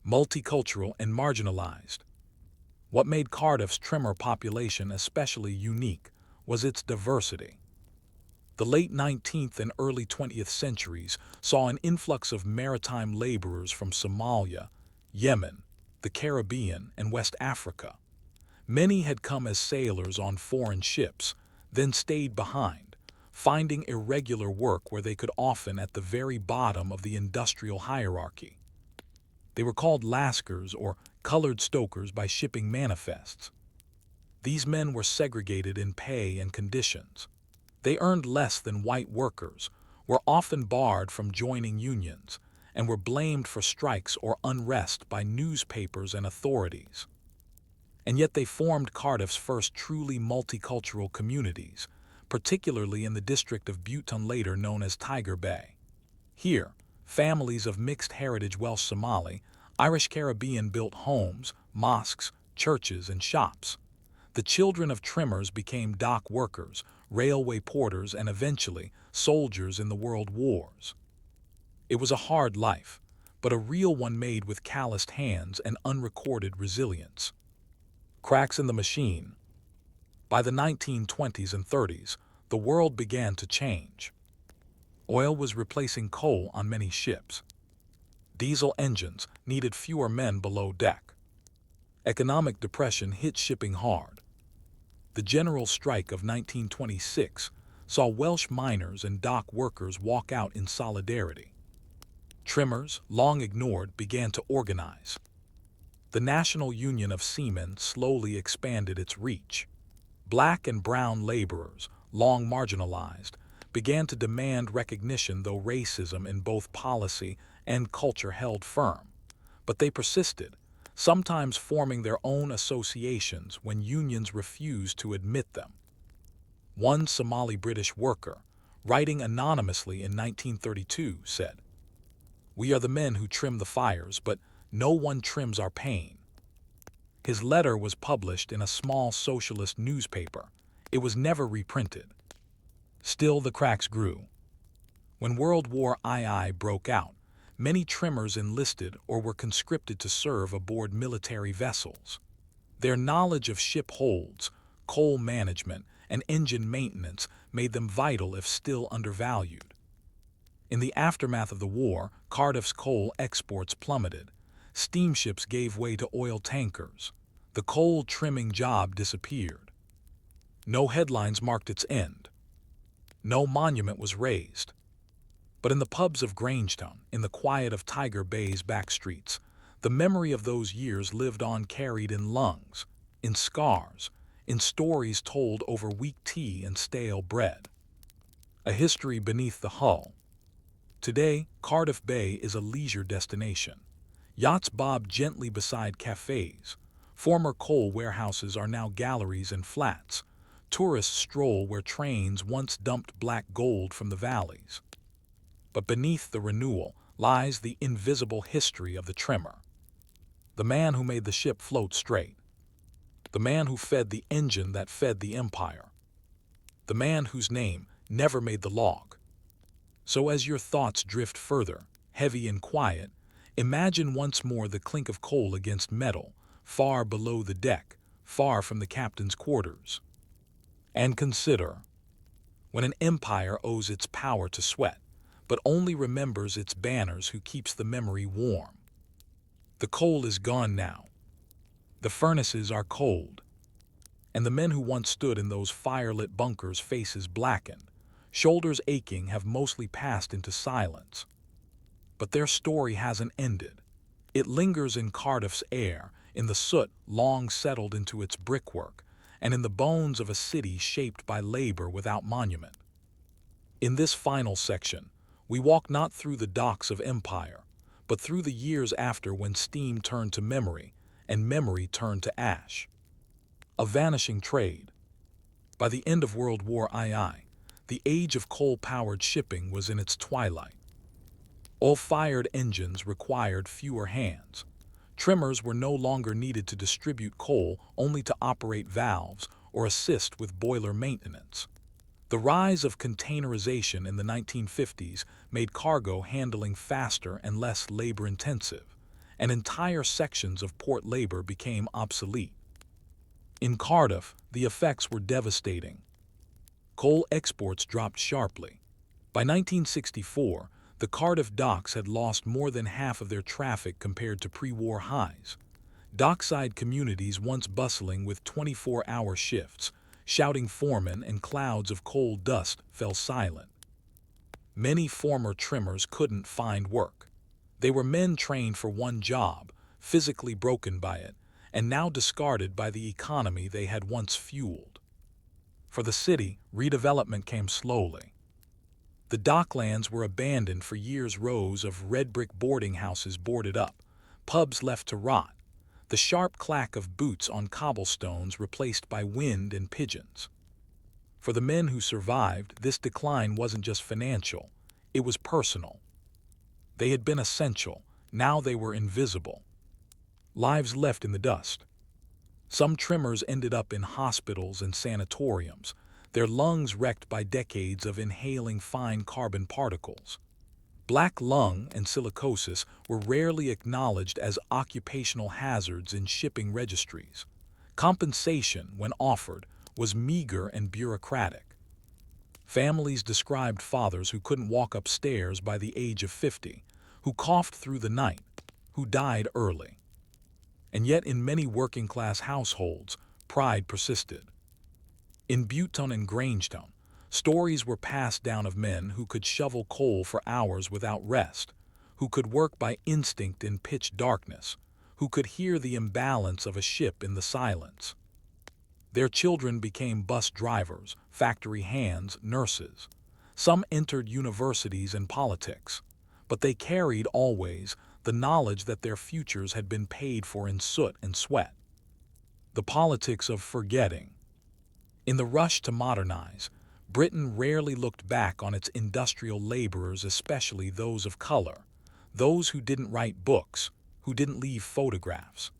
Multicultural and marginalized. What made Cardiff's trimmer population especially unique was its diversity. The late 19th and early 20th centuries saw an influx of maritime laborers from Somalia, Yemen, the Caribbean, and West Africa. Many had come as sailors on foreign ships, then stayed behind, finding irregular work where they could often at the very bottom of the industrial hierarchy. They were called lascars or colored stokers by shipping manifests. These men were segregated in pay and conditions. They earned less than white workers, were often barred from joining unions, and were blamed for strikes or unrest by newspapers and authorities. And yet they formed Cardiff's first truly multicultural communities, particularly in the district of Button, later known as Tiger Bay. Here, families of mixed heritage Welsh Somali, Irish Caribbean built homes, mosques, churches, and shops. The children of trimmers became dock workers, railway porters, and eventually soldiers in the world wars. It was a hard life, but a real one made with calloused hands and unrecorded resilience. Cracks in the machine. By the 1920s and 30s, the world began to change. Oil was replacing coal on many ships. Diesel engines needed fewer men below deck. Economic depression hit shipping hard. The general strike of 1926 saw Welsh miners and dock workers walk out in solidarity. Trimmers, long ignored, began to organize. The National Union of Seamen slowly expanded its reach. Black and brown laborers, long marginalized, began to demand recognition, though racism in both policy and culture held firm. But they persisted, sometimes forming their own associations when unions refused to admit them. One Somali British worker, writing anonymously in 1932, said, "We are the men who trim the fires, but no one trims our pain." His letter was published in a small socialist newspaper. It was never reprinted. Still, the cracks grew. When World War II broke out, many trimmers enlisted or were conscripted to serve aboard military vessels. Their knowledge of ship holds, coal management, and engine maintenance made them vital if still undervalued. In the aftermath of the war, Cardiff's coal exports plummeted. Steamships gave way to oil tankers. The coal trimming job disappeared. No headlines marked its end. No monument was raised. But in the pubs of Grangetown, in the quiet of Tiger Bay's back streets, the memory of those years lived on, carried in lungs, in scars, in stories told over weak tea and stale bread. A history beneath the hull. Today, Cardiff Bay is a leisure destination. Yachts bob gently beside cafes. Former coal warehouses are now galleries and flats. Tourists stroll where trains once dumped black gold from the valleys. But beneath the renewal lies the invisible history of the trimmer. The man who made the ship float straight. The man who fed the engine that fed the empire. The man whose name never made the log. So as your thoughts drift further, heavy and quiet, imagine once more the clink of coal against metal, far below the deck, far from the captain's quarters. And consider, when an empire owes its power to sweat, but only remembers its banners, who keeps the memory warm. The coal is gone now. The furnaces are cold. And the men who once stood in those firelit bunkers, faces blackened, shoulders aching, have mostly passed into silence. But their story hasn't ended. It lingers in Cardiff's air, in the soot long settled into its brickwork, and in the bones of a city shaped by labor without monument. In this final section, we walk not through the docks of empire, but through the years after, when steam turned to memory and memory turned to ash. A vanishing trade. By the end of World War II, the age of coal-powered shipping was in its twilight. Oil-fired engines required fewer hands. Trimmers were no longer needed to distribute coal, only to operate valves or assist with boiler maintenance. The rise of containerization in the 1950s made cargo handling faster and less labor-intensive, and entire sections of port labor became obsolete. In Cardiff, the effects were devastating. Coal exports dropped sharply. By 1964, the Cardiff docks had lost more than half of their traffic compared to pre-war highs. Dockside communities, once bustling with 24-hour shifts, shouting foremen and clouds of coal dust, fell silent. Many former trimmers couldn't find work. They were men trained for one job, physically broken by it, and now discarded by the economy they had once fueled. For the city, redevelopment came slowly. The docklands were abandoned for years, rows of red brick boarding houses boarded up, pubs left to rot, the sharp clack of boots on cobblestones replaced by wind and pigeons. For the men who survived, this decline wasn't just financial, it was personal. They had been essential, now they were invisible. Lives left in the dust. Some trimmers ended up in hospitals and sanatoriums, their lungs wrecked by decades of inhaling fine carbon particles. Black lung and silicosis were rarely acknowledged as occupational hazards in shipping registries. Compensation, when offered, was meager and bureaucratic. Families described fathers who couldn't walk upstairs by the age of 50, who coughed through the night, who died early. And yet in many working-class households, pride persisted. In Butetown and Grangetown, stories were passed down of men who could shovel coal for hours without rest, who could work by instinct in pitch darkness, who could hear the imbalance of a ship in the silence. Their children became bus drivers, factory hands, nurses. Some entered universities and politics, but they carried always the knowledge that their futures had been paid for in soot and sweat. The politics of forgetting. In the rush to modernize, Britain rarely looked back on its industrial laborers, especially those of color, those who didn't write books, who didn't leave photographs.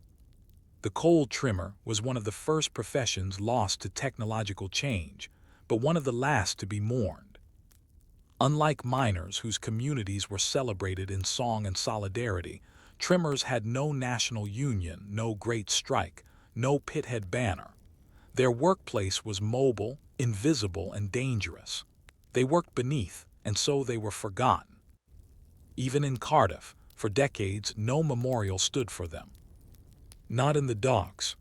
The coal trimmer was one of the first professions lost to technological change, but one of the last to be mourned. Unlike miners whose communities were celebrated in song and solidarity, trimmers had no national union, no great strike, no pithead banner. Their workplace was mobile, invisible, and dangerous. They worked beneath, and so they were forgotten. Even in Cardiff, for decades, no memorial stood for them. Not in the docks,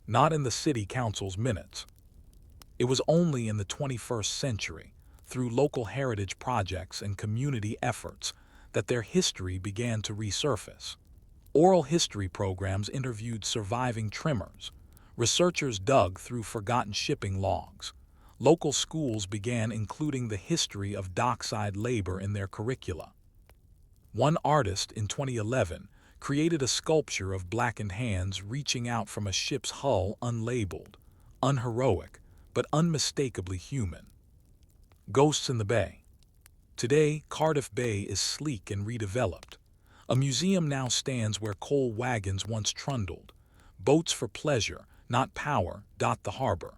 not in the city council's minutes. It was only in the 21st century, through local heritage projects and community efforts, that their history began to resurface. Oral history programs interviewed surviving trimmers. Researchers dug through forgotten shipping logs. Local schools began including the history of dockside labor in their curricula. One artist in 2011 created a sculpture of blackened hands reaching out from a ship's hull, unlabeled, unheroic, but unmistakably human. Ghosts in the Bay. Today, Cardiff Bay is sleek and redeveloped. A museum now stands where coal wagons once trundled. Boats for pleasure, not power, dot the harbor.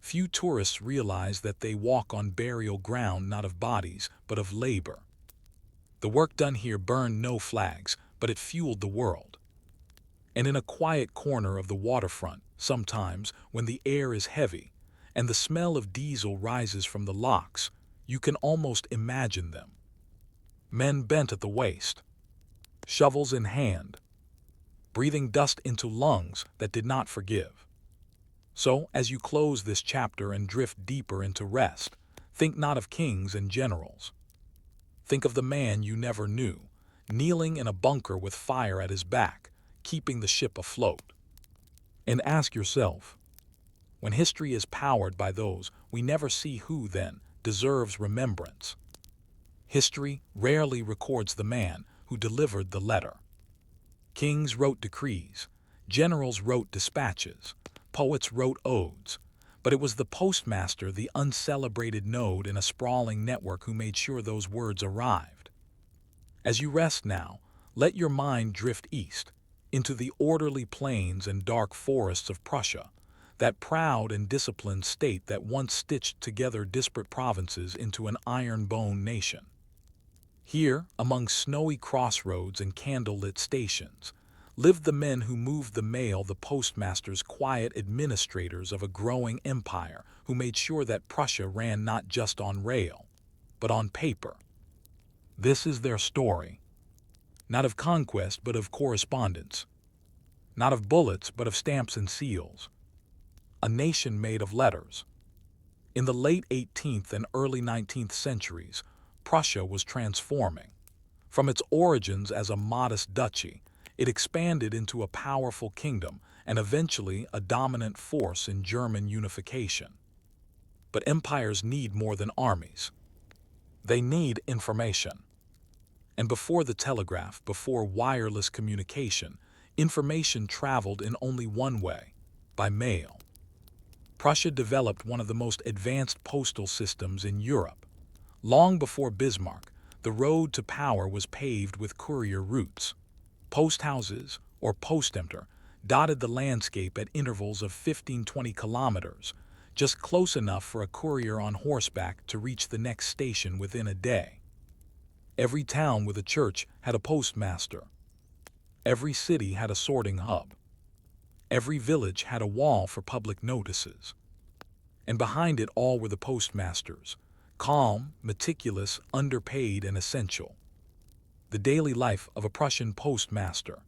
Few tourists realize that they walk on burial ground not of bodies, but of labor. The work done here burned no flags, but it fueled the world. And in a quiet corner of the waterfront, sometimes, when the air is heavy, and the smell of diesel rises from the locks, you can almost imagine them. Men bent at the waist, shovels in hand, breathing dust into lungs that did not forgive. So, as you close this chapter and drift deeper into rest, think not of kings and generals. Think of the man you never knew, kneeling in a bunker with fire at his back, keeping the ship afloat. And ask yourself, when history is powered by those we never see, who then deserves remembrance? History rarely records the man who delivered the letter. Kings wrote decrees, generals wrote dispatches, poets wrote odes, but it was the postmaster, the uncelebrated node in a sprawling network, who made sure those words arrived. As you rest now, let your mind drift east, into the orderly plains and dark forests of Prussia, that proud and disciplined state that once stitched together disparate provinces into an iron-boned nation. Here, among snowy crossroads and candlelit stations, lived the men who moved the mail, the postmasters, quiet administrators of a growing empire, who made sure that Prussia ran not just on rail, but on paper. This is their story. Not of conquest, but of correspondence. Not of bullets, but of stamps and seals. A nation made of letters. In the late 18th and early 19th centuries, Prussia was transforming. From its origins as a modest duchy, it expanded into a powerful kingdom and eventually a dominant force in German unification. But empires need more than armies. They need information. And before the telegraph, before wireless communication, information traveled in only one way, by mail. Prussia developed one of the most advanced postal systems in Europe. Long before Bismarck, the road to power was paved with courier routes. Post houses, or postämter, dotted the landscape at intervals of 15-20 kilometers, just close enough for a courier on horseback to reach the next station within a day. Every town with a church had a postmaster. Every city had a sorting hub. Every village had a wall for public notices. And behind it all were the postmasters, calm, meticulous, underpaid, and essential. The daily life of a Prussian postmaster.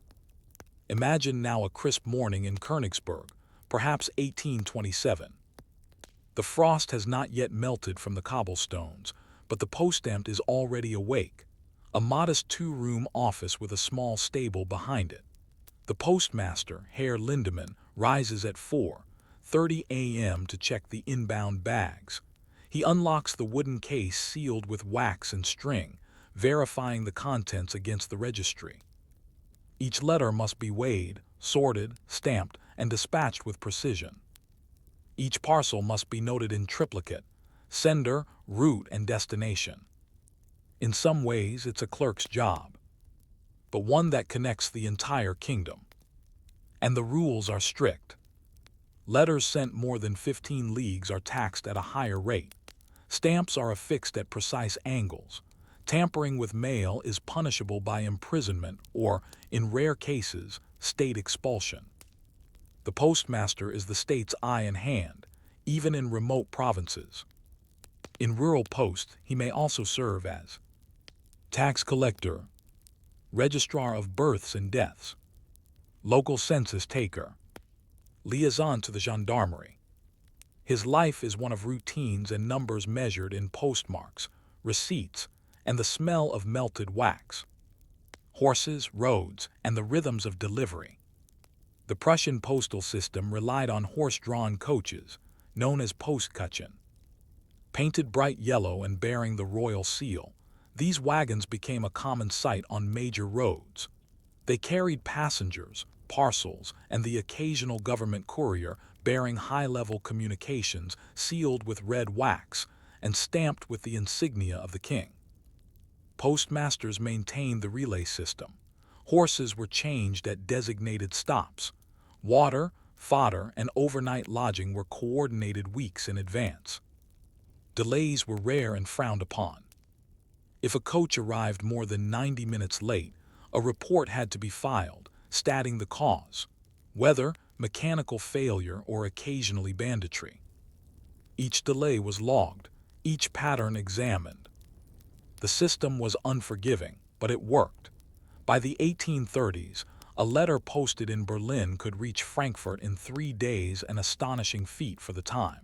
Imagine now a crisp morning in Königsberg, perhaps 1827. The frost has not yet melted from the cobblestones, but the postamt is already awake. A modest two-room office with a small stable behind it. The postmaster, Herr Lindemann, rises at 4:30 a.m. to check the inbound bags. He unlocks the wooden case sealed with wax and string, verifying the contents against the registry. Each letter must be weighed, sorted, stamped, and dispatched with precision. Each parcel must be noted in triplicate, sender, route, and destination. In some ways, it's a clerk's job, but one that connects the entire kingdom. And the rules are strict. Letters sent more than 15 leagues are taxed at a higher rate. Stamps are affixed at precise angles. Tampering with mail is punishable by imprisonment or, in rare cases, state expulsion. The postmaster is the state's eye and hand, even in remote provinces. In rural posts, he may also serve as tax collector, registrar of births and deaths, local census taker, liaison to the gendarmerie. His life is one of routines and numbers measured in postmarks, receipts, and the smell of melted wax, horses, roads, and the rhythms of delivery. The Prussian postal system relied on horse-drawn coaches, known as Postkutschen. Painted bright yellow and bearing the royal seal, these wagons became a common sight on major roads. They carried passengers, parcels, and the occasional government courier bearing high-level communications sealed with red wax and stamped with the insignia of the king. Postmasters maintained the relay system. Horses were changed at designated stops. Water, fodder, and overnight lodging were coordinated weeks in advance. Delays were rare and frowned upon. If a coach arrived more than 90 minutes late, a report had to be filed, stating the cause, whether mechanical failure or occasionally banditry. Each delay was logged, each pattern examined. The system was unforgiving, but it worked. By the 1830s, a letter posted in Berlin could reach Frankfurt in 3 days, an astonishing feat for the time.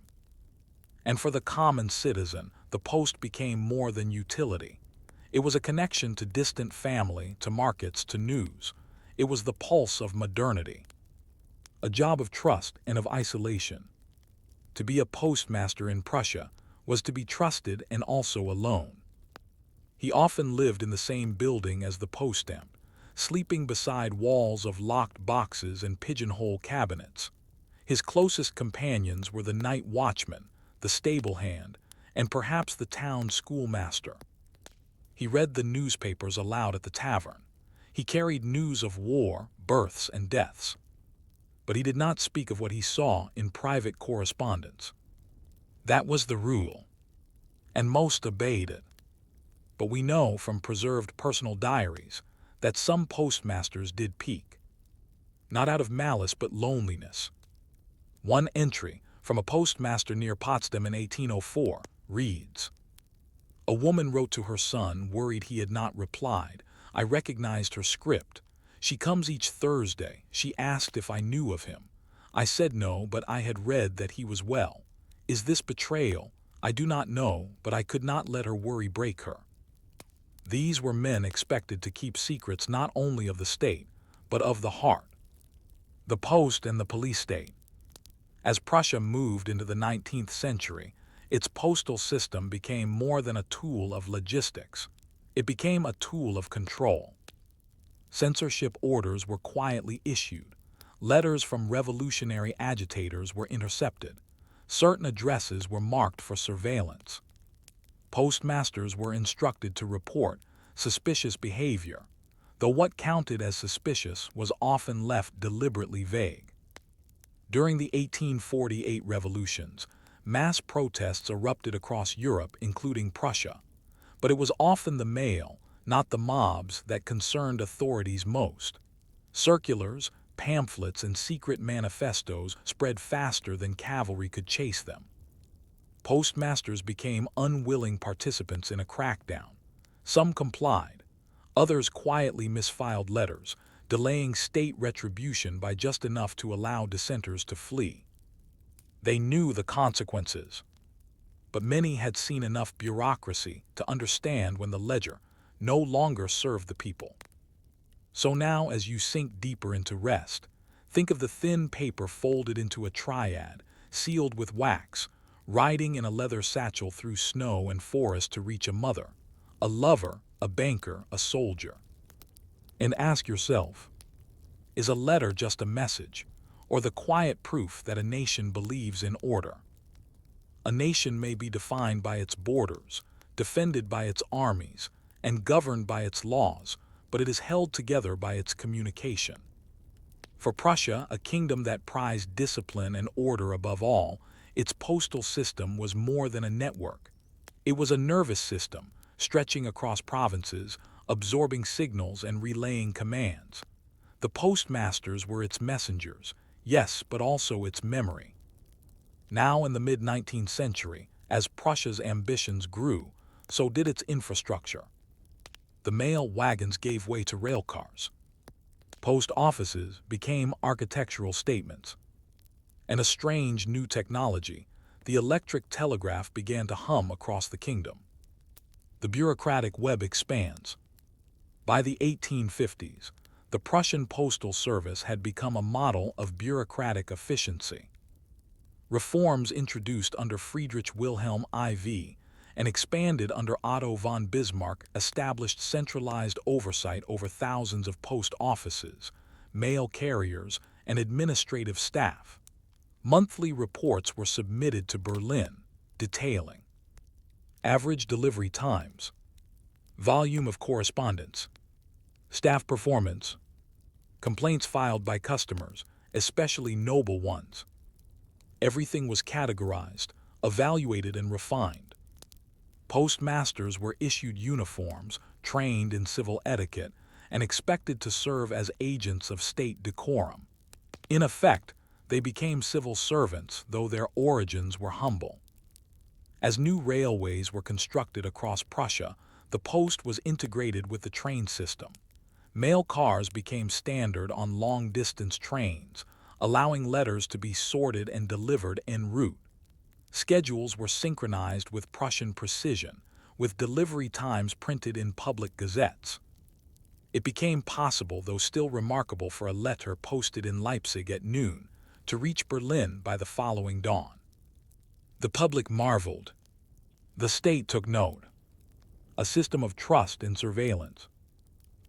And for the common citizen, the post became more than utility. It was a connection to distant family, to markets, to news. It was the pulse of modernity. A job of trust and of isolation. To be a postmaster in Prussia was to be trusted and also alone. He often lived in the same building as the poststamp, sleeping beside walls of locked boxes and pigeonhole cabinets. His closest companions were the night watchman, the stable hand, and perhaps the town schoolmaster. He read the newspapers aloud at the tavern. He carried news of war, births, and deaths. But he did not speak of what he saw in private correspondence. That was the rule, and most obeyed it. But we know from preserved personal diaries that some postmasters did peak, not out of malice but loneliness. One entry from a postmaster near Potsdam in 1804 reads, "A woman wrote to her son, worried he had not replied. I recognized her script. She comes each Thursday. She asked if I knew of him. I said no, but I had read that he was well. Is this betrayal? I do not know, but I could not let her worry break her." These were men expected to keep secrets not only of the state, but of the heart. The post and the police state. As Prussia moved into the 19th century, its postal system became more than a tool of logistics. It became a tool of control. Censorship orders were quietly issued. Letters from revolutionary agitators were intercepted. Certain addresses were marked for surveillance. Postmasters were instructed to report suspicious behavior, though what counted as suspicious was often left deliberately vague. During the 1848 revolutions, mass protests erupted across Europe, including Prussia. But it was often the mail, not the mobs, that concerned authorities most. Circulars, pamphlets, and secret manifestos spread faster than cavalry could chase them. Postmasters became unwilling participants in a crackdown. Some complied. Others quietly misfiled letters, delaying state retribution by just enough to allow dissenters to flee. They knew the consequences, but many had seen enough bureaucracy to understand when the ledger no longer served the people. So now, as you sink deeper into rest, think of the thin paper folded into a triad, sealed with wax, riding in a leather satchel through snow and forest to reach a mother, a lover, a banker, a soldier. And ask yourself, is a letter just a message, or the quiet proof that a nation believes in order? A nation may be defined by its borders, defended by its armies, and governed by its laws, but it is held together by its communication. For Prussia, a kingdom that prized discipline and order above all, its postal system was more than a network. It was a nervous system, stretching across provinces, absorbing signals and relaying commands. The postmasters were its messengers, yes, but also its memory. Now in the mid-19th century, as Prussia's ambitions grew, so did its infrastructure. The mail wagons gave way to railcars. Post offices became architectural statements. And a strange new technology, the electric telegraph, began to hum across the kingdom. The bureaucratic web expands. By the 1850s, the Prussian postal service had become a model of bureaucratic efficiency. Reforms introduced under Friedrich Wilhelm IV and expanded under Otto von Bismarck established centralized oversight over thousands of post offices, mail carriers, and administrative staff. Monthly reports were submitted to Berlin, detailing average delivery times, volume of correspondence, staff performance, complaints filed by customers, especially noble ones. Everything was categorized, evaluated, and refined. Postmasters were issued uniforms, trained in civil etiquette, and expected to serve as agents of state decorum. In effect, they became civil servants, though their origins were humble. As new railways were constructed across Prussia, the post was integrated with the train system. Mail cars became standard on long-distance trains, allowing letters to be sorted and delivered en route. Schedules were synchronized with Prussian precision, with delivery times printed in public gazettes. It became possible, though still remarkable, for a letter posted in Leipzig at noon to reach Berlin by the following dawn. The public marveled. The state took note. A system of trust and surveillance.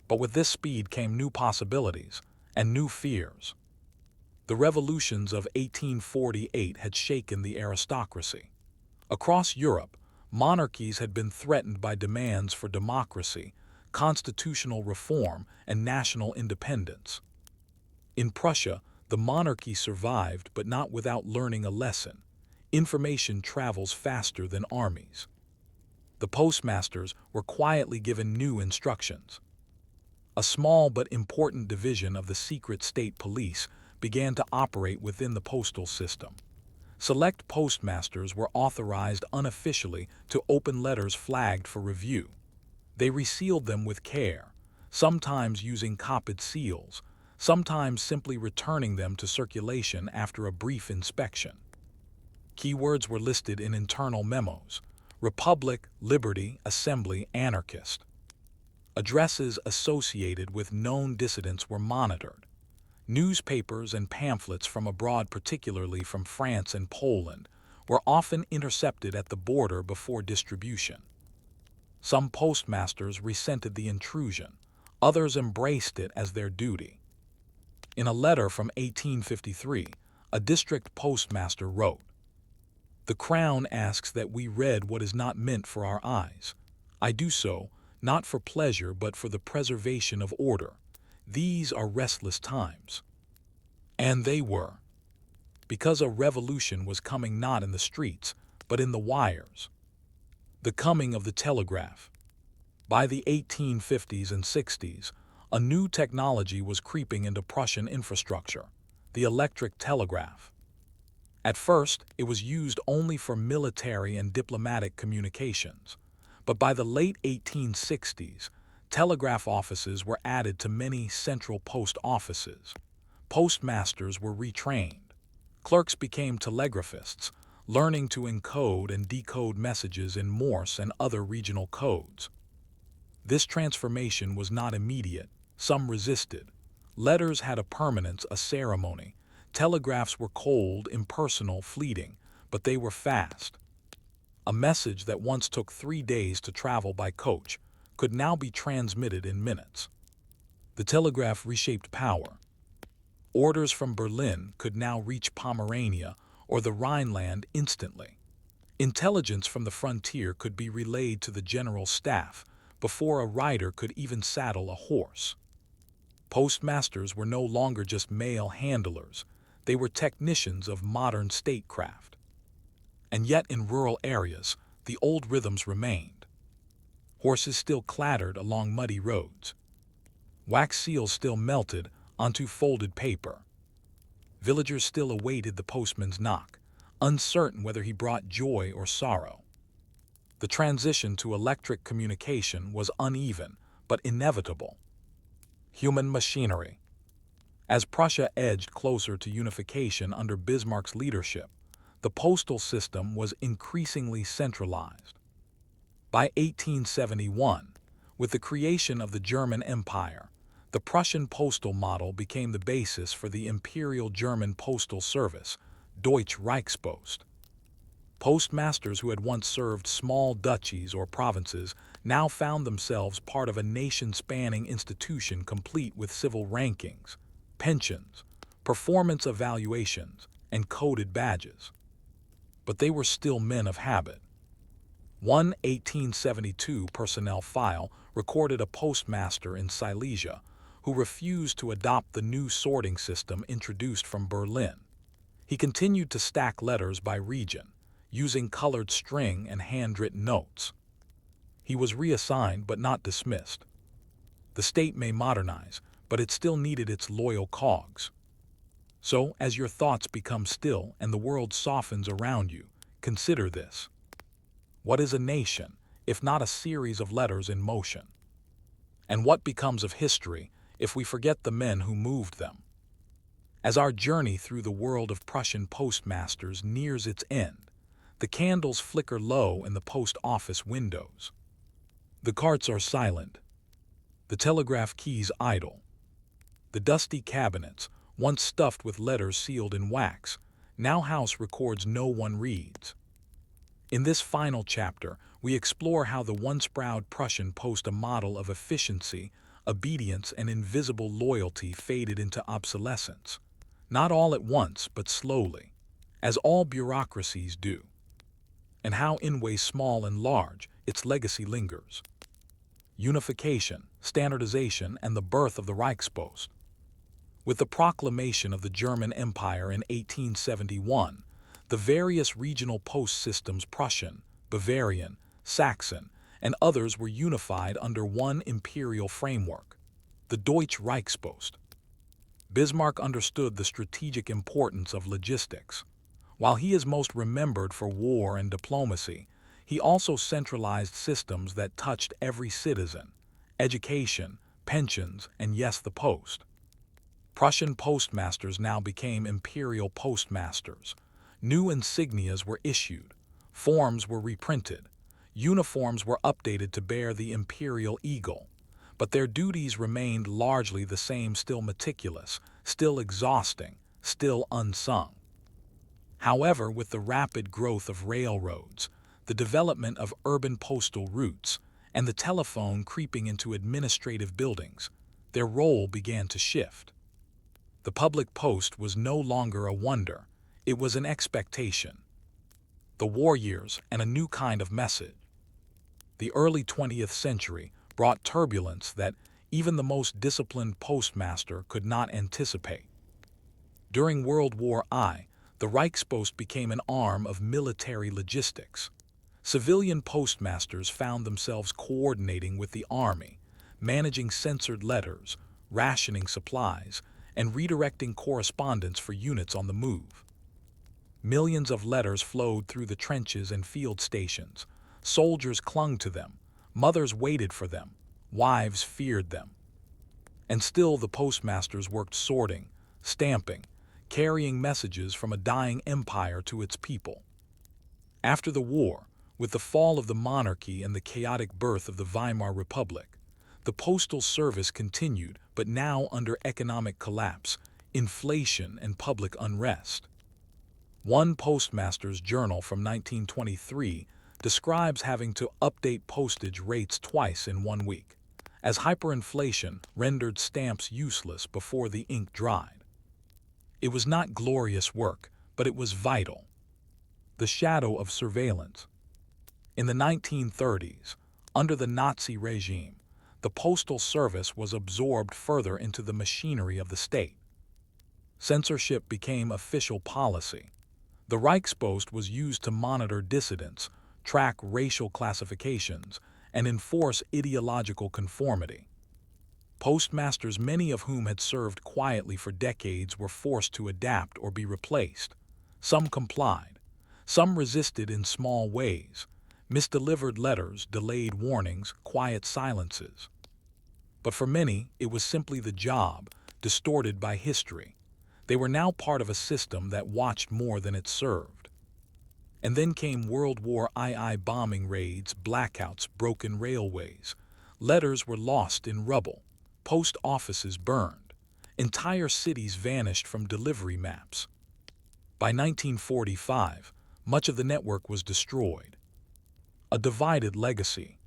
But with this speed came new possibilities and new fears. The revolutions of 1848 had shaken the aristocracy. Across Europe, monarchies had been threatened by demands for democracy, constitutional reform, and national independence. In Prussia, the monarchy survived, but not without learning a lesson. Information travels faster than armies. The postmasters were quietly given new instructions. A small but important division of the secret state police began to operate within the postal system. Select postmasters were authorized unofficially to open letters flagged for review. They resealed them with care, sometimes using copied seals, sometimes simply returning them to circulation after a brief inspection. Keywords were listed in internal memos: Republic, Liberty, Assembly, Anarchist. Addresses associated with known dissidents were monitored. Newspapers and pamphlets from abroad, particularly from France and Poland, were often intercepted at the border before distribution. Some postmasters resented the intrusion, others embraced it as their duty. In a letter from 1853, a district postmaster wrote, "The Crown asks that we read what is not meant for our eyes. I do so, not for pleasure but for the preservation of order. These are restless times." And they were, because a revolution was coming not in the streets, but in the wires. The coming of the telegraph. By the 1850s and 60s, a new technology was creeping into Prussian infrastructure: the electric telegraph. At first, it was used only for military and diplomatic communications, but by the late 1860s, telegraph offices were added to many central post offices. Postmasters were retrained. Clerks became telegraphists, learning to encode and decode messages in Morse and other regional codes. This transformation was not immediate. Some resisted. Letters had a permanence, a ceremony. Telegraphs were cold, impersonal, fleeting, but they were fast. A message that once took 3 days to travel by coach could now be transmitted in minutes. The telegraph reshaped power. Orders from Berlin could now reach Pomerania or the Rhineland instantly. Intelligence from the frontier could be relayed to the general staff before a rider could even saddle a horse. Postmasters were no longer just mail handlers, they were technicians of modern statecraft. And yet in rural areas, the old rhythms remained. Horses still clattered along muddy roads. Wax seals still melted onto folded paper. Villagers still awaited the postman's knock, uncertain whether he brought joy or sorrow. The transition to electric communication was uneven, but inevitable. Human machinery. As Prussia edged closer to unification under Bismarck's leadership, the postal system was increasingly centralized. By 1871, with the creation of the German Empire, the Prussian postal model became the basis for the Imperial German Postal Service, Deutsche Reichspost. Postmasters who had once served small duchies or provinces now found themselves part of a nation-spanning institution complete with civil rankings, pensions, performance evaluations, and coded badges. But they were still men of habit. One 1872 personnel file recorded a postmaster in Silesia who refused to adopt the new sorting system introduced from Berlin. He continued to stack letters by region, using colored string and handwritten notes. He was reassigned but not dismissed. The state may modernize, but it still needed its loyal cogs. So, as your thoughts become still and the world softens around you, consider this. What is a nation, if not a series of letters in motion? And what becomes of history if we forget the men who moved them? As our journey through the world of Prussian postmasters nears its end, the candles flicker low in the post office windows. The carts are silent. The telegraph keys idle. The dusty cabinets, once stuffed with letters sealed in wax, now house records no one reads. In this final chapter, we explore how the once proud Prussian post, a model of efficiency, obedience, and invisible loyalty, faded into obsolescence. Not all at once, but slowly, as all bureaucracies do. And how in ways small and large, its legacy lingers. Unification, standardization, and the birth of the Reichspost. With the proclamation of the German Empire in 1871, the various regional post systems, Prussian, Bavarian, Saxon, and others, were unified under one imperial framework, the Deutsche Reichspost. Bismarck understood the strategic importance of logistics. While he is most remembered for war and diplomacy, he also centralized systems that touched every citizen: education, pensions, and yes, the post. Prussian postmasters now became imperial postmasters. New insignias were issued, forms were reprinted, uniforms were updated to bear the imperial eagle, but their duties remained largely the same: still meticulous, still exhausting, still unsung. However, with the rapid growth of railroads, the development of urban postal routes, and the telephone creeping into administrative buildings, their role began to shift. The public post was no longer a wonder, it was an expectation. The war years and a new kind of message. The early 20th century brought turbulence that even the most disciplined postmaster could not anticipate. During World War I, the Reichspost became an arm of military logistics. Civilian postmasters found themselves coordinating with the army, managing censored letters, rationing supplies, and redirecting correspondence for units on the move. Millions of letters flowed through the trenches and field stations. Soldiers clung to them, mothers waited for them, wives feared them. And still the postmasters worked, sorting, stamping, carrying messages from a dying empire to its people. After the war, with the fall of the monarchy and the chaotic birth of the Weimar Republic, the postal service continued, but now under economic collapse, inflation, and public unrest. One postmaster's journal from 1923 describes having to update postage rates twice in 1 week, as hyperinflation rendered stamps useless before the ink dried. It was not glorious work, but it was vital. The shadow of surveillance. In the 1930s, under the Nazi regime, the postal service was absorbed further into the machinery of the state. Censorship became official policy. The Reichspost was used to monitor dissidents, track racial classifications, and enforce ideological conformity. Postmasters, many of whom had served quietly for decades, were forced to adapt or be replaced. Some complied. Some resisted in small ways. Misdelivered letters, delayed warnings, quiet silences. But for many, it was simply the job, distorted by history. They were now part of a system that watched more than it served. And then came World War II bombing raids, blackouts, broken railways. Letters were lost in rubble. Post offices burned. Entire cities vanished from delivery maps. By 1945, much of the network was destroyed. A divided legacy.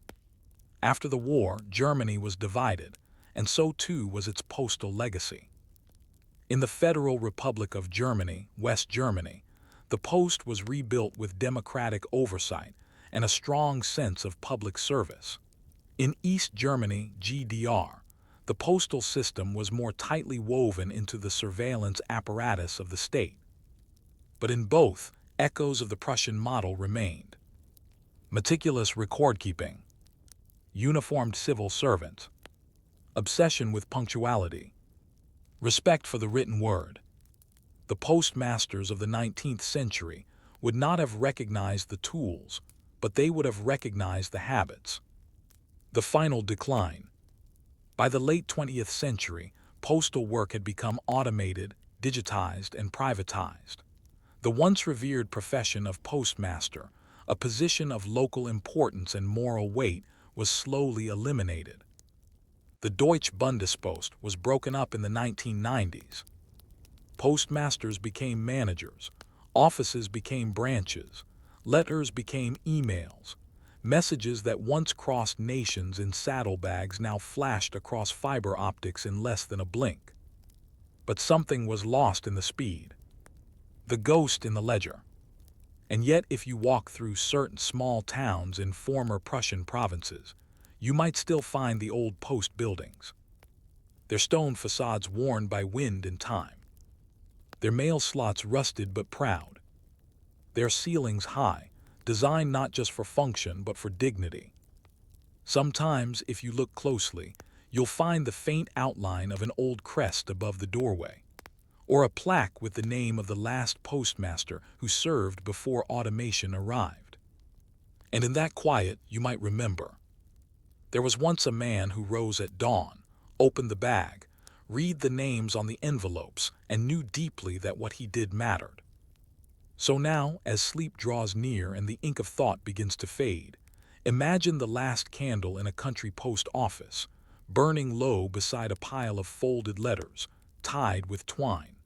After the war, Germany was divided, and so too was its postal legacy. In the Federal Republic of Germany, West Germany, the post was rebuilt with democratic oversight and a strong sense of public service. In East Germany, GDR, the postal system was more tightly woven into the surveillance apparatus of the state. But in both, echoes of the Prussian model remained. Meticulous record-keeping, uniformed civil servants, obsession with punctuality, respect for the written word. The postmasters of the 19th century would not have recognized the tools, but they would have recognized the habits. The final decline. By the late 20th century, postal work had become automated, digitized, and privatized. The once revered profession of postmaster, a position of local importance and moral weight, was slowly eliminated. The Deutsche Bundespost was broken up in the 1990s. Postmasters became managers, offices became branches, letters became emails. Messages that once crossed nations in saddlebags now flashed across fiber optics in less than a blink. But something was lost in the speed. The ghost in the ledger. And yet, if you walk through certain small towns in former Prussian provinces, you might still find the old post buildings. Their stone facades worn by wind and time. Their mail slots rusted but proud. Their ceilings high, designed not just for function but for dignity. Sometimes, if you look closely, you'll find the faint outline of an old crest above the doorway, or a plaque with the name of the last postmaster who served before automation arrived. And in that quiet, you might remember. There was once a man who rose at dawn, opened the bag, read the names on the envelopes, and knew deeply that what he did mattered. So now, as sleep draws near and the ink of thought begins to fade, imagine the last candle in a country post office, burning low beside a pile of folded letters, tied with twine.